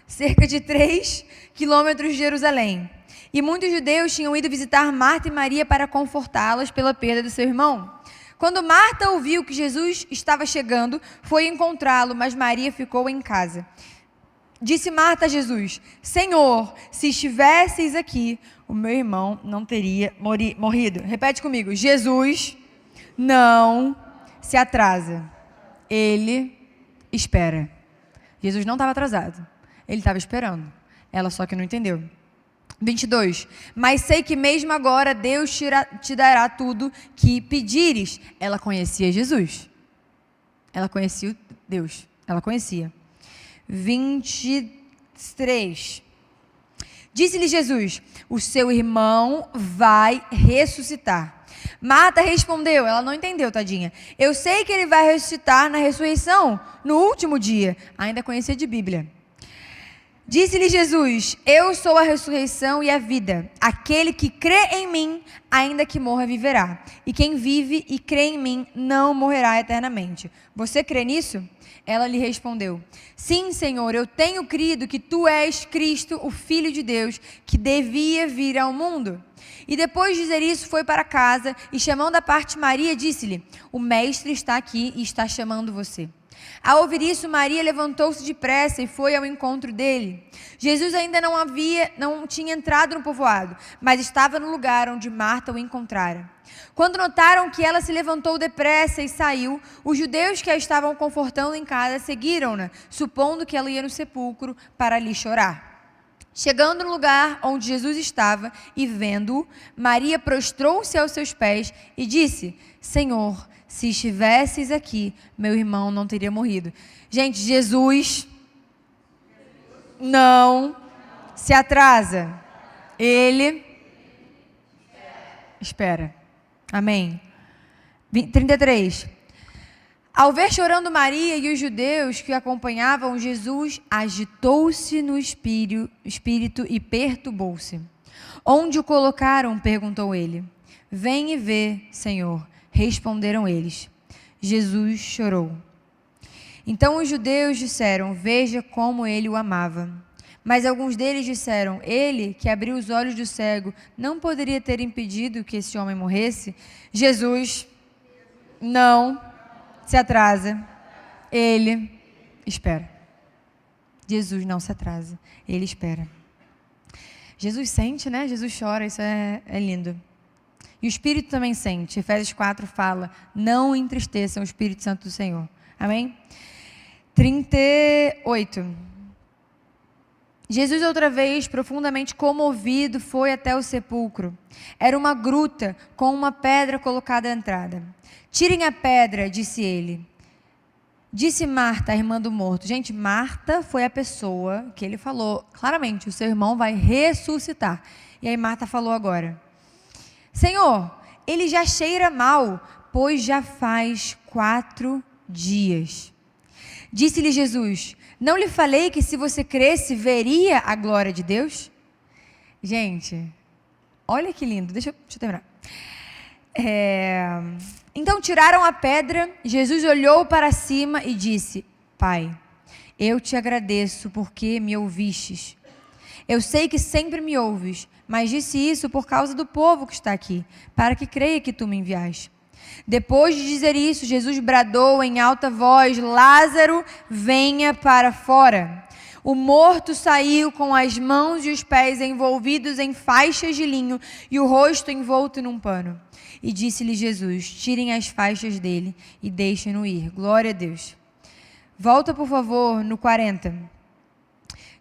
cerca de 3 quilômetros de Jerusalém. E muitos judeus tinham ido visitar Marta e Maria para confortá-las pela perda do seu irmão. Quando Marta ouviu que Jesus estava chegando, foi encontrá-lo, mas Maria ficou em casa. Disse Marta a Jesus: Senhor, se estivesses aqui, o meu irmão não teria morrido. Repete comigo: Jesus não se atrasa, ele espera. Jesus não estava atrasado, ele estava esperando. Ela só que não entendeu. 22. Mas sei que mesmo agora Deus te dará tudo que pedires. Ela conhecia Jesus. Ela conhecia Deus. Ela conhecia. 23. Disse-lhe Jesus: o seu irmão vai ressuscitar. Marta respondeu, ela não entendeu, tadinha. Eu sei que ele vai ressuscitar na ressurreição, no último dia. Ainda conhecia de Bíblia. Disse-lhe Jesus: eu sou a ressurreição e a vida. Aquele que crê em mim, ainda que morra, viverá. E quem vive e crê em mim, não morrerá eternamente. Você crê nisso? Ela lhe respondeu: sim, Senhor, eu tenho crido que tu és Cristo, o Filho de Deus, que devia vir ao mundo. E depois de dizer isso, foi para casa e, chamando à parte Maria, disse-lhe: o mestre está aqui e está chamando você. Ao ouvir isso, Maria levantou-se depressa e foi ao encontro dele. Jesus ainda não tinha entrado no povoado, mas estava no lugar onde Marta o encontrara. Quando notaram que ela se levantou depressa e saiu, os judeus que a estavam confortando em casa seguiram-na, supondo que ela ia no sepulcro para ali chorar. Chegando no lugar onde Jesus estava e vendo-o, Maria prostrou-se aos seus pés e disse: Senhor, se estivesses aqui, meu irmão não teria morrido. Gente, Jesus não se atrasa. Ele espera. Amém. 33. Ao ver chorando Maria e os judeus que acompanhavam, Jesus agitou-se no espírito e perturbou-se. Onde o colocaram? Perguntou ele. Vem e vê, Senhor. Responderam eles. Jesus chorou. Então os judeus disseram: veja como ele o amava. Mas alguns deles disseram: ele, que abriu os olhos do cego, não poderia ter impedido que esse homem morresse? Jesus não se atrasa, ele espera. Jesus não se atrasa, ele espera. Jesus sente, né? Jesus chora, isso é lindo. E o Espírito também sente. Efésios 4 fala: não entristeçam o Espírito Santo do Senhor. Amém? 38. Jesus, outra vez, profundamente comovido, foi até o sepulcro. Era uma gruta com uma pedra colocada à entrada. Tirem a pedra, disse ele. Disse Marta, a irmã do morto. Gente, Marta foi a pessoa que ele falou claramente: o seu irmão vai ressuscitar. E aí Marta falou agora: Senhor, ele já cheira mal, pois já faz 4 dias. Disse-lhe Jesus: não lhe falei que se você cresce, veria a glória de Deus? Gente, olha que lindo. Deixa eu terminar. Então tiraram a pedra, Jesus olhou para cima e disse: Pai, eu te agradeço porque me ouvistes. Eu sei que sempre me ouves, mas disse isso por causa do povo que está aqui, para que creia que tu me enviaste. Depois de dizer isso, Jesus bradou em alta voz: Lázaro, venha para fora. O morto saiu com as mãos e os pés envolvidos em faixas de linho e o rosto envolto num pano. E disse-lhe Jesus: tirem as faixas dele e deixem-no ir. Glória a Deus. Volta, por favor, no 40.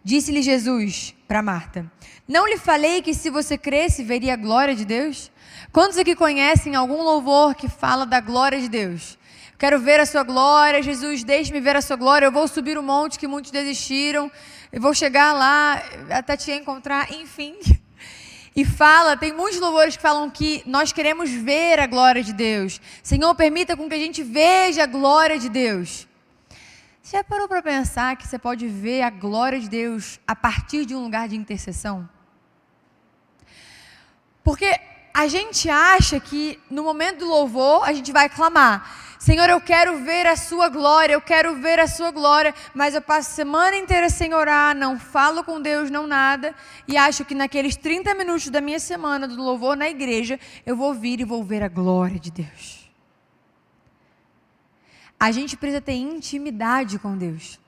Disse-lhe Jesus para Marta: não lhe falei que se você cresce, veria a glória de Deus? Quantos aqui conhecem algum louvor que fala da glória de Deus? Quero ver a sua glória, Jesus, deixe-me ver a sua glória. Eu vou subir o monte que muitos desistiram. Eu vou chegar lá até te encontrar, enfim. E fala, tem muitos louvores que falam que nós queremos ver a glória de Deus. Senhor, permita com que a gente veja a glória de Deus. Você já parou para pensar que você pode ver a glória de Deus a partir de um lugar de intercessão? Porque a gente acha que no momento do louvor a gente vai clamar: Senhor, eu quero ver a sua glória, eu quero ver a sua glória, mas eu passo a semana inteira sem orar, não falo com Deus, não nada, e acho que naqueles 30 minutos da minha semana do louvor na igreja, eu vou vir e vou ver a glória de Deus. A gente precisa ter intimidade com Deus.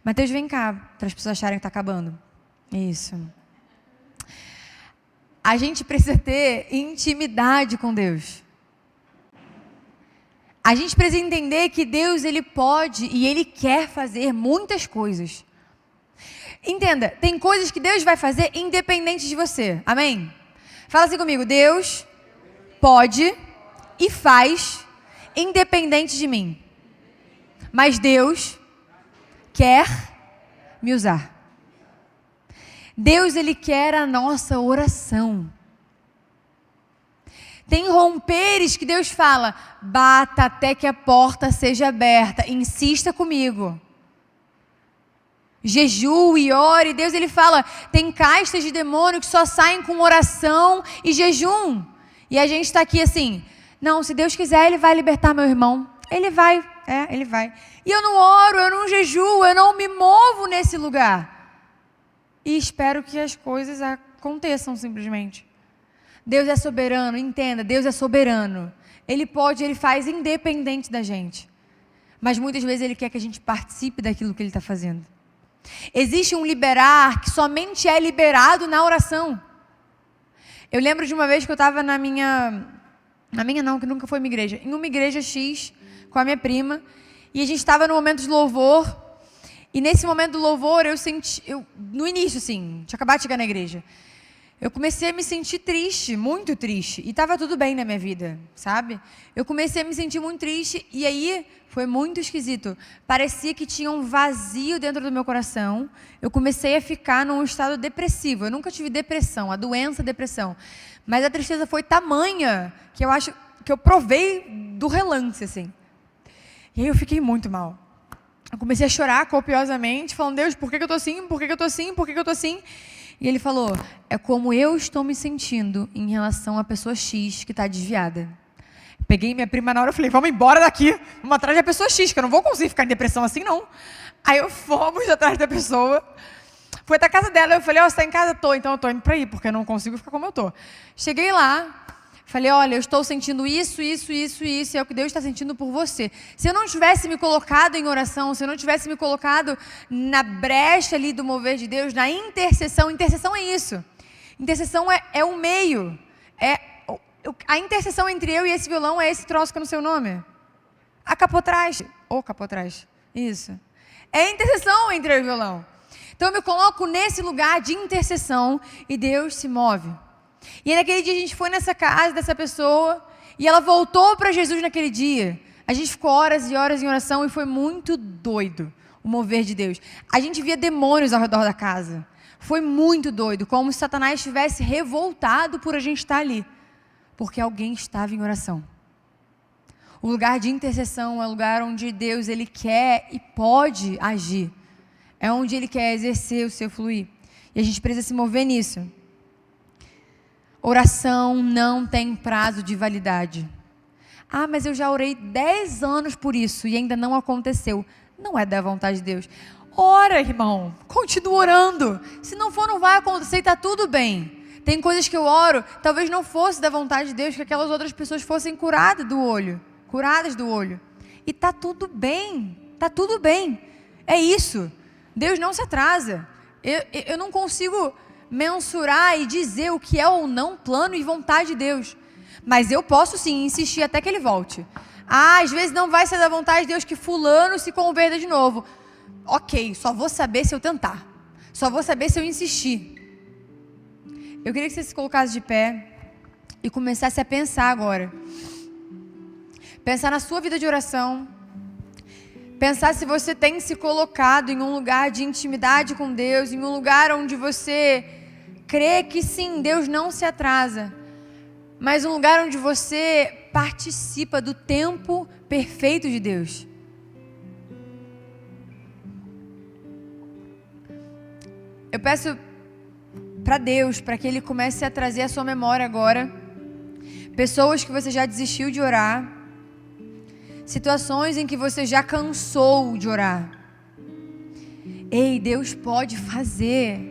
Mateus, vem cá, para as pessoas acharem que está acabando. Isso. A gente precisa ter intimidade com Deus. A gente precisa entender que Deus, Ele pode e Ele quer fazer muitas coisas. Entenda, tem coisas que Deus vai fazer independente de você. Amém? Fala assim comigo, Deus pode e faz independente de mim. Mas Deus quer me usar. Deus, Ele quer a nossa oração. Tem romperes que Deus fala, bata até que a porta seja aberta, insista comigo. Jejue e ore, Deus, Ele fala, tem castas de demônio que só saem com oração e jejum. E a gente está aqui assim, não, se Deus quiser, Ele vai libertar meu irmão. Ele vai, Ele vai. E eu não oro, eu não jejuo, eu não me movo nesse lugar. E espero que as coisas aconteçam simplesmente. Deus é soberano, entenda, Deus é soberano. Ele pode, Ele faz independente da gente. Mas muitas vezes Ele quer que a gente participe daquilo que Ele está fazendo. Existe um liberar que somente é liberado na oração. Eu lembro de uma vez que eu estava que nunca foi minha igreja, em uma igreja X, com a minha prima, e a gente estava no momento de louvor, e nesse momento do louvor no início assim, tinha acabado de chegar na igreja, eu comecei a me sentir triste, muito triste, e estava tudo bem na minha vida, sabe? Eu comecei a me sentir muito triste, e aí foi muito esquisito, parecia que tinha um vazio dentro do meu coração, eu comecei a ficar num estado depressivo, eu nunca tive depressão, a doença depressão, mas a tristeza foi tamanha, que eu acho que eu provei do relance, assim, e aí eu fiquei muito mal, eu comecei a chorar copiosamente, falando, Deus, por que eu estou assim, por que eu estou assim, por que eu estou assim? E Ele falou, é como eu estou me sentindo em relação à pessoa X que está desviada. Peguei minha prima na hora e falei, vamos embora daqui, vamos atrás da pessoa X, que eu não vou conseguir ficar em depressão assim não. Aí eu fomos atrás da pessoa, fui até a casa dela, eu falei, você está em casa? Tô, então eu estou indo para aí, porque eu não consigo ficar como eu estou. Cheguei lá, falei, olha, eu estou sentindo isso, é o que Deus está sentindo por você. Se eu não tivesse me colocado em oração, se eu não tivesse me colocado na brecha ali do mover de Deus, na intercessão é isso. Intercessão é o meio, a intercessão entre eu e esse violão é esse troço que eu não sei o nome. A capotrás, isso. É a intercessão entre eu e o violão. Então eu me coloco nesse lugar de intercessão e Deus se move. E aí, naquele dia a gente foi nessa casa dessa pessoa e ela voltou para Jesus naquele dia. A gente ficou horas e horas em oração e foi muito doido o mover de Deus. A gente via demônios ao redor da casa. Foi muito doido, como se Satanás estivesse revoltado por a gente estar ali. Porque alguém estava em oração. O lugar de intercessão é o lugar onde Deus, Ele quer e pode agir. É onde Ele quer exercer o seu fluir. E a gente precisa se mover nisso. Oração não tem prazo de validade. Ah, mas eu já orei 10 anos por isso e ainda não aconteceu. Não é da vontade de Deus. Ora, irmão, continua orando. Se não for, não vai acontecer e está tudo bem. Tem coisas que eu oro, talvez não fosse da vontade de Deus que aquelas outras pessoas fossem curadas do olho. E está tudo bem, É isso. Deus não se atrasa. Eu não consigo mensurar e dizer o que é ou não plano e vontade de Deus. Mas eu posso sim insistir até que Ele volte. Às vezes não vai ser da vontade de Deus que fulano se converta de novo. Ok, só vou saber se eu tentar. Só vou saber se eu insistir. Eu queria que você se colocasse de pé e começasse a pensar agora. Pensar na sua vida de oração. Pensar se você tem se colocado em um lugar de intimidade com Deus, em um lugar onde você crê que sim, Deus não se atrasa, mas um lugar onde você participa do tempo perfeito de Deus. Eu peço para Deus, para que Ele comece a trazer à sua memória agora pessoas que você já desistiu de orar, situações em que você já cansou de orar. Ei, Deus pode fazer.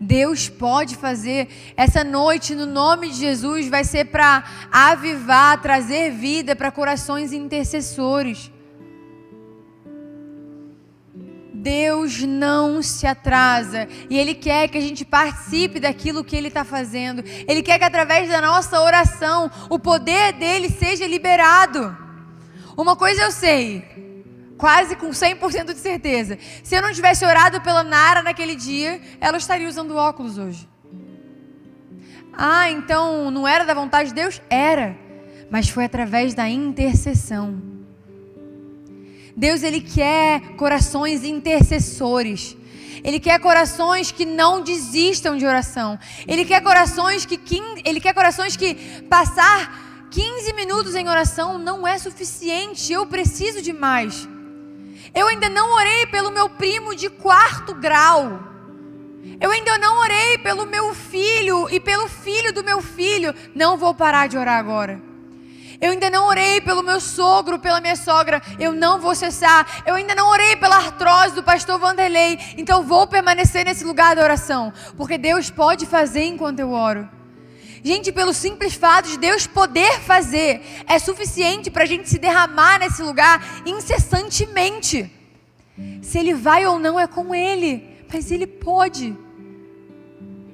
Deus pode fazer. Essa noite, no nome de Jesus, vai ser para avivar, trazer vida para corações intercessores. Deus não se atrasa e Ele quer que a gente participe daquilo que Ele está fazendo. Ele quer que através da nossa oração o poder dEle seja liberado. Uma coisa eu sei, quase com 100% de certeza: se eu não tivesse orado pela Nara naquele dia, ela estaria usando óculos hoje. Ah, então não era da vontade de Deus? Era, mas foi através da intercessão. Deus, Ele quer corações intercessores. Ele quer corações que não desistam de oração. Ele quer corações que passar 15 minutos em oração não é suficiente. Eu preciso de mais. Eu ainda não orei pelo meu primo de 4º grau. Eu ainda não orei pelo meu filho e pelo filho do meu filho. Não vou parar de orar agora. Eu ainda não orei pelo meu sogro, pela minha sogra. Eu não vou cessar. Eu ainda não orei pela artrose do pastor Vanderlei. Então vou permanecer nesse lugar da oração. Porque Deus pode fazer enquanto eu oro. Gente, pelo simples fato de Deus poder fazer, é suficiente para a gente se derramar nesse lugar incessantemente. Se Ele vai ou não é com Ele. Mas Ele pode.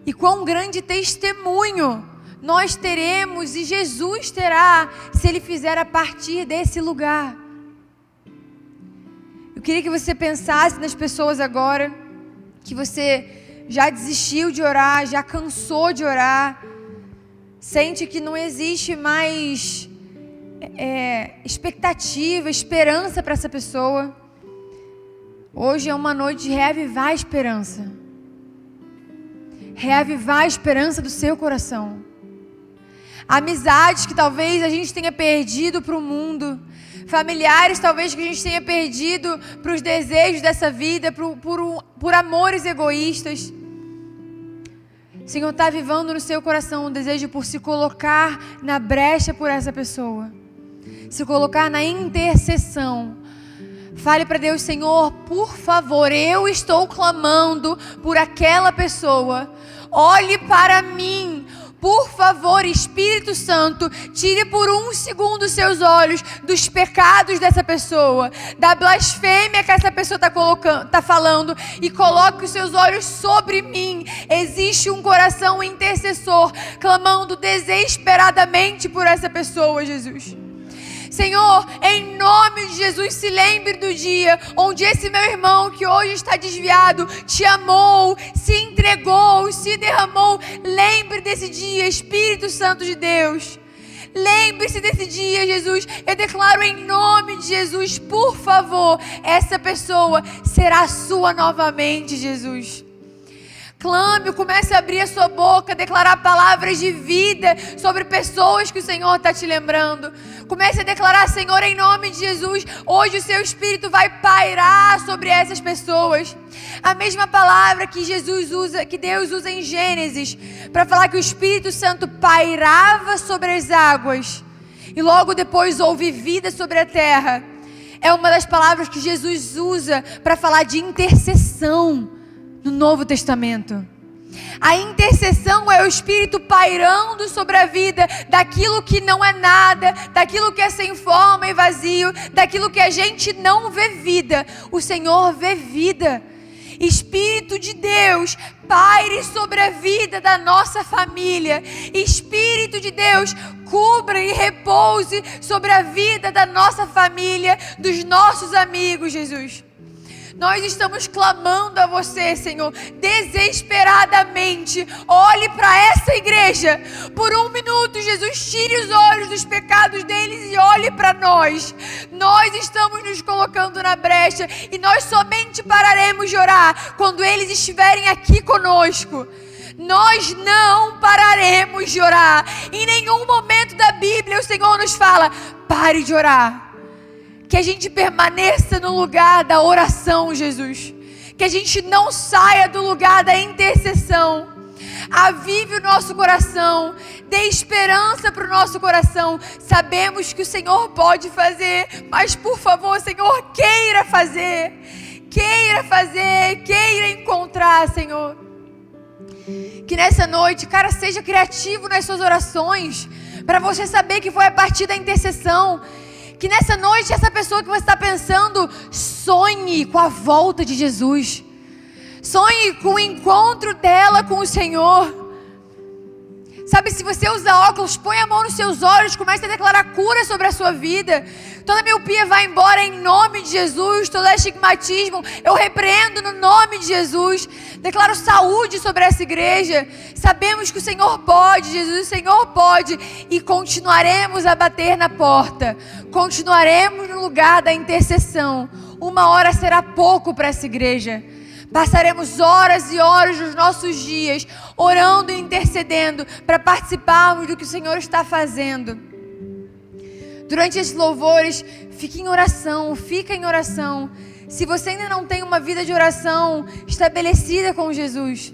E quão grande testemunho nós teremos e Jesus terá se Ele fizer a partir desse lugar. Eu queria que você pensasse nas pessoas agora que você já desistiu de orar, já cansou de orar, sente que não existe mais expectativa, esperança para essa pessoa. Hoje é uma noite de reavivar a esperança. Reavivar a esperança do seu coração. Amizades que talvez a gente tenha perdido para o mundo. Familiares talvez que a gente tenha perdido para os desejos dessa vida, por amores egoístas. O Senhor está avivando no seu coração um desejo por se colocar na brecha por essa pessoa. Se colocar na intercessão. Fale para Deus: Senhor, por favor, eu estou clamando por aquela pessoa. Olhe para mim. Por favor, Espírito Santo, tire por 1 segundo seus olhos dos pecados dessa pessoa, da blasfêmia que essa pessoa está falando, e coloque os seus olhos sobre mim. Existe um coração intercessor clamando desesperadamente por essa pessoa, Jesus. Senhor, em nome de Jesus, se lembre do dia onde esse meu irmão que hoje está desviado te amou, se entregou, se derramou. Lembre desse dia, Espírito Santo de Deus. Lembre-se desse dia, Jesus. Eu declaro em nome de Jesus, por favor, essa pessoa será sua novamente, Jesus. Clame, comece a abrir a sua boca, declarar palavras de vida sobre pessoas que o Senhor está te lembrando. Comece a declarar: Senhor, em nome de Jesus, hoje o seu Espírito vai pairar sobre essas pessoas. A mesma palavra que Jesus usa, que Deus usa em Gênesis, para falar que o Espírito Santo pairava sobre as águas e logo depois houve vida sobre a terra. É uma das palavras que Jesus usa para falar de intercessão no Novo Testamento. A intercessão é o Espírito pairando sobre a vida daquilo que não é nada, daquilo que é sem forma e vazio, daquilo que a gente não vê vida. O Senhor vê vida. Espírito de Deus, paire sobre a vida da nossa família. Espírito de Deus, cubra e repouse sobre a vida da nossa família, dos nossos amigos, Jesus. Nós estamos clamando a você, Senhor, desesperadamente. Olhe para essa igreja por 1 minuto, Jesus. Tire os olhos dos pecados deles e olhe para nós. Nós estamos nos colocando na brecha e nós somente pararemos de orar quando eles estiverem aqui conosco. Nós não pararemos de orar. Em nenhum momento da Bíblia o Senhor nos fala: pare de orar. Que a gente permaneça no lugar da oração, Jesus. Que a gente não saia do lugar da intercessão. Avive o nosso coração. Dê esperança para o nosso coração. Sabemos que o Senhor pode fazer, mas por favor, Senhor, queira fazer. Queira fazer, queira encontrar, Senhor. Que nessa noite, cara, seja criativo nas suas orações. Para você saber que foi a partir da intercessão Que nessa noite, essa pessoa que você está pensando, sonhe com a volta de Jesus. Sonhe com o encontro dela com o Senhor. Sabe, se você usa óculos, põe a mão nos seus olhos, comece a declarar cura sobre a sua vida. Toda miopia vai embora em nome de Jesus. Todo estigmatismo, eu repreendo no nome de Jesus. Declaro saúde sobre essa igreja. Sabemos que o Senhor pode, Jesus, o Senhor pode. E continuaremos a bater na porta. Continuaremos no lugar da intercessão. 1 hora será pouco para essa igreja. Passaremos horas e horas dos nossos dias orando e intercedendo para participarmos do que o Senhor está fazendo. Durante esses louvores, fica em oração. Se você ainda não tem uma vida de oração estabelecida com Jesus,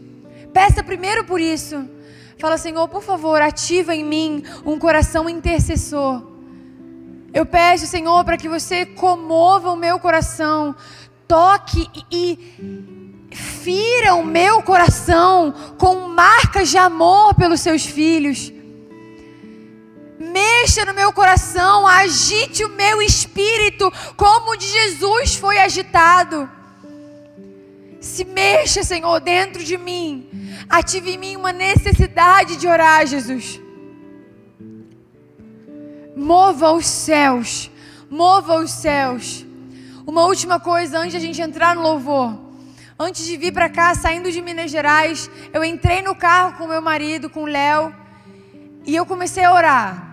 peça primeiro por isso. Fala, Senhor, por favor, ativa em mim um coração intercessor. Eu peço, Senhor, para que você comova o meu coração, toque e fira o meu coração com marcas de amor pelos seus filhos. Mexa no meu coração, agite o meu espírito como o de Jesus foi agitado. Se mexa, Senhor, dentro de mim. Ative em mim uma necessidade de orar, Jesus. Mova os céus. Mova os céus. Uma última coisa antes de a gente entrar no louvor. Antes de vir para cá, saindo de Minas Gerais, eu entrei no carro com meu marido, com o Léo, e eu comecei a orar.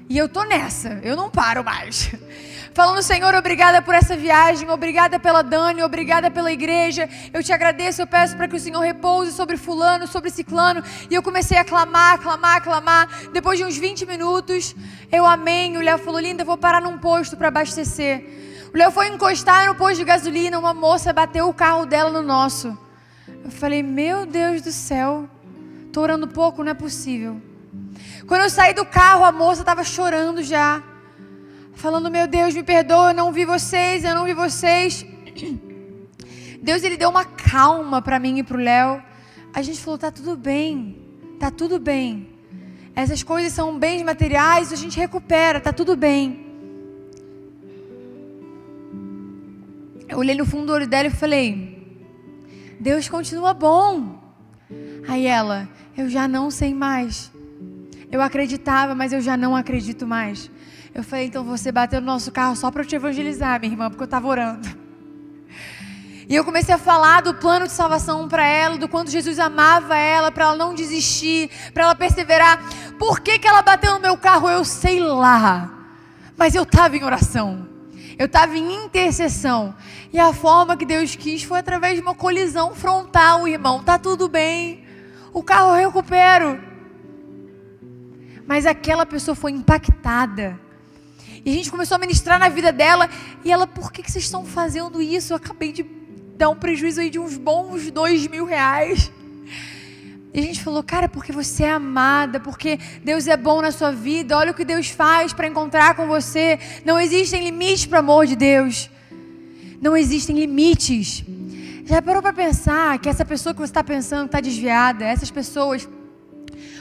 E eu tô nessa, eu não paro mais. Falando, Senhor, obrigada por essa viagem, obrigada pela Dani, obrigada pela igreja. Eu te agradeço, eu peço para que o Senhor repouse sobre fulano, sobre ciclano. E eu comecei a clamar. Depois de uns 20 minutos, eu amém. O Léo falou, linda, eu vou parar num posto para abastecer. O Léo foi encostar no posto de gasolina, uma moça bateu o carro dela no nosso. Eu falei, meu Deus do céu, tô orando pouco, não é possível. Quando eu saí do carro, a moça estava chorando já, falando, meu Deus, me perdoa, eu não vi vocês. Deus, ele deu uma calma para mim e para o Léo. A gente falou, tá tudo bem. Essas coisas são bens materiais, a gente recupera, tá tudo bem. Eu olhei no fundo do olho dela e falei, Deus continua bom. Aí ela, eu já não sei mais. Eu acreditava, mas eu já não acredito mais. Eu falei, então você bateu no nosso carro só para eu te evangelizar, minha irmã, porque eu estava orando. E eu comecei a falar do plano de salvação para ela, do quanto Jesus amava ela, para ela não desistir, para ela perseverar. Por que ela bateu no meu carro? Eu sei lá. Mas eu estava em oração. Eu estava em intercessão. E a forma que Deus quis foi através de uma colisão frontal, irmão. Tá tudo bem. O carro eu recupero. Mas aquela pessoa foi impactada. E a gente começou a ministrar na vida dela. E ela, por que vocês estão fazendo isso? Eu acabei de dar um prejuízo aí de uns bons R$2.000. E a gente falou, cara, porque você é amada, porque Deus é bom na sua vida, olha o que Deus faz para encontrar com você. Não existem limites para o amor de Deus. Não existem limites. Já parou para pensar que essa pessoa que você está pensando está desviada, essas pessoas,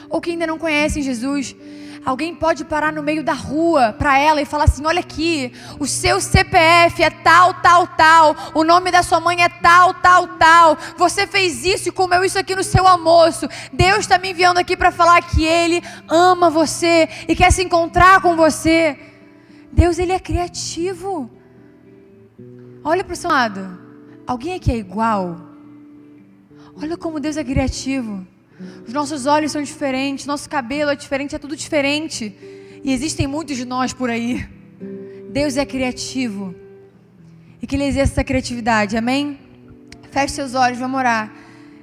ou que ainda não conhecem Jesus, alguém pode parar no meio da rua para ela e falar assim, olha aqui, o seu CPF é tal, o nome da sua mãe é tal, você fez isso e comeu isso aqui no seu almoço, Deus está me enviando aqui para falar que Ele ama você e quer se encontrar com você. Deus, Ele é criativo. Olha para o seu lado, alguém aqui é igual? Olha como Deus é criativo. Os nossos olhos são diferentes, nosso cabelo é diferente, é tudo diferente. E existem muitos de nós por aí. Deus é criativo. E que Ele exerça essa criatividade, amém? Feche seus olhos, vamos orar.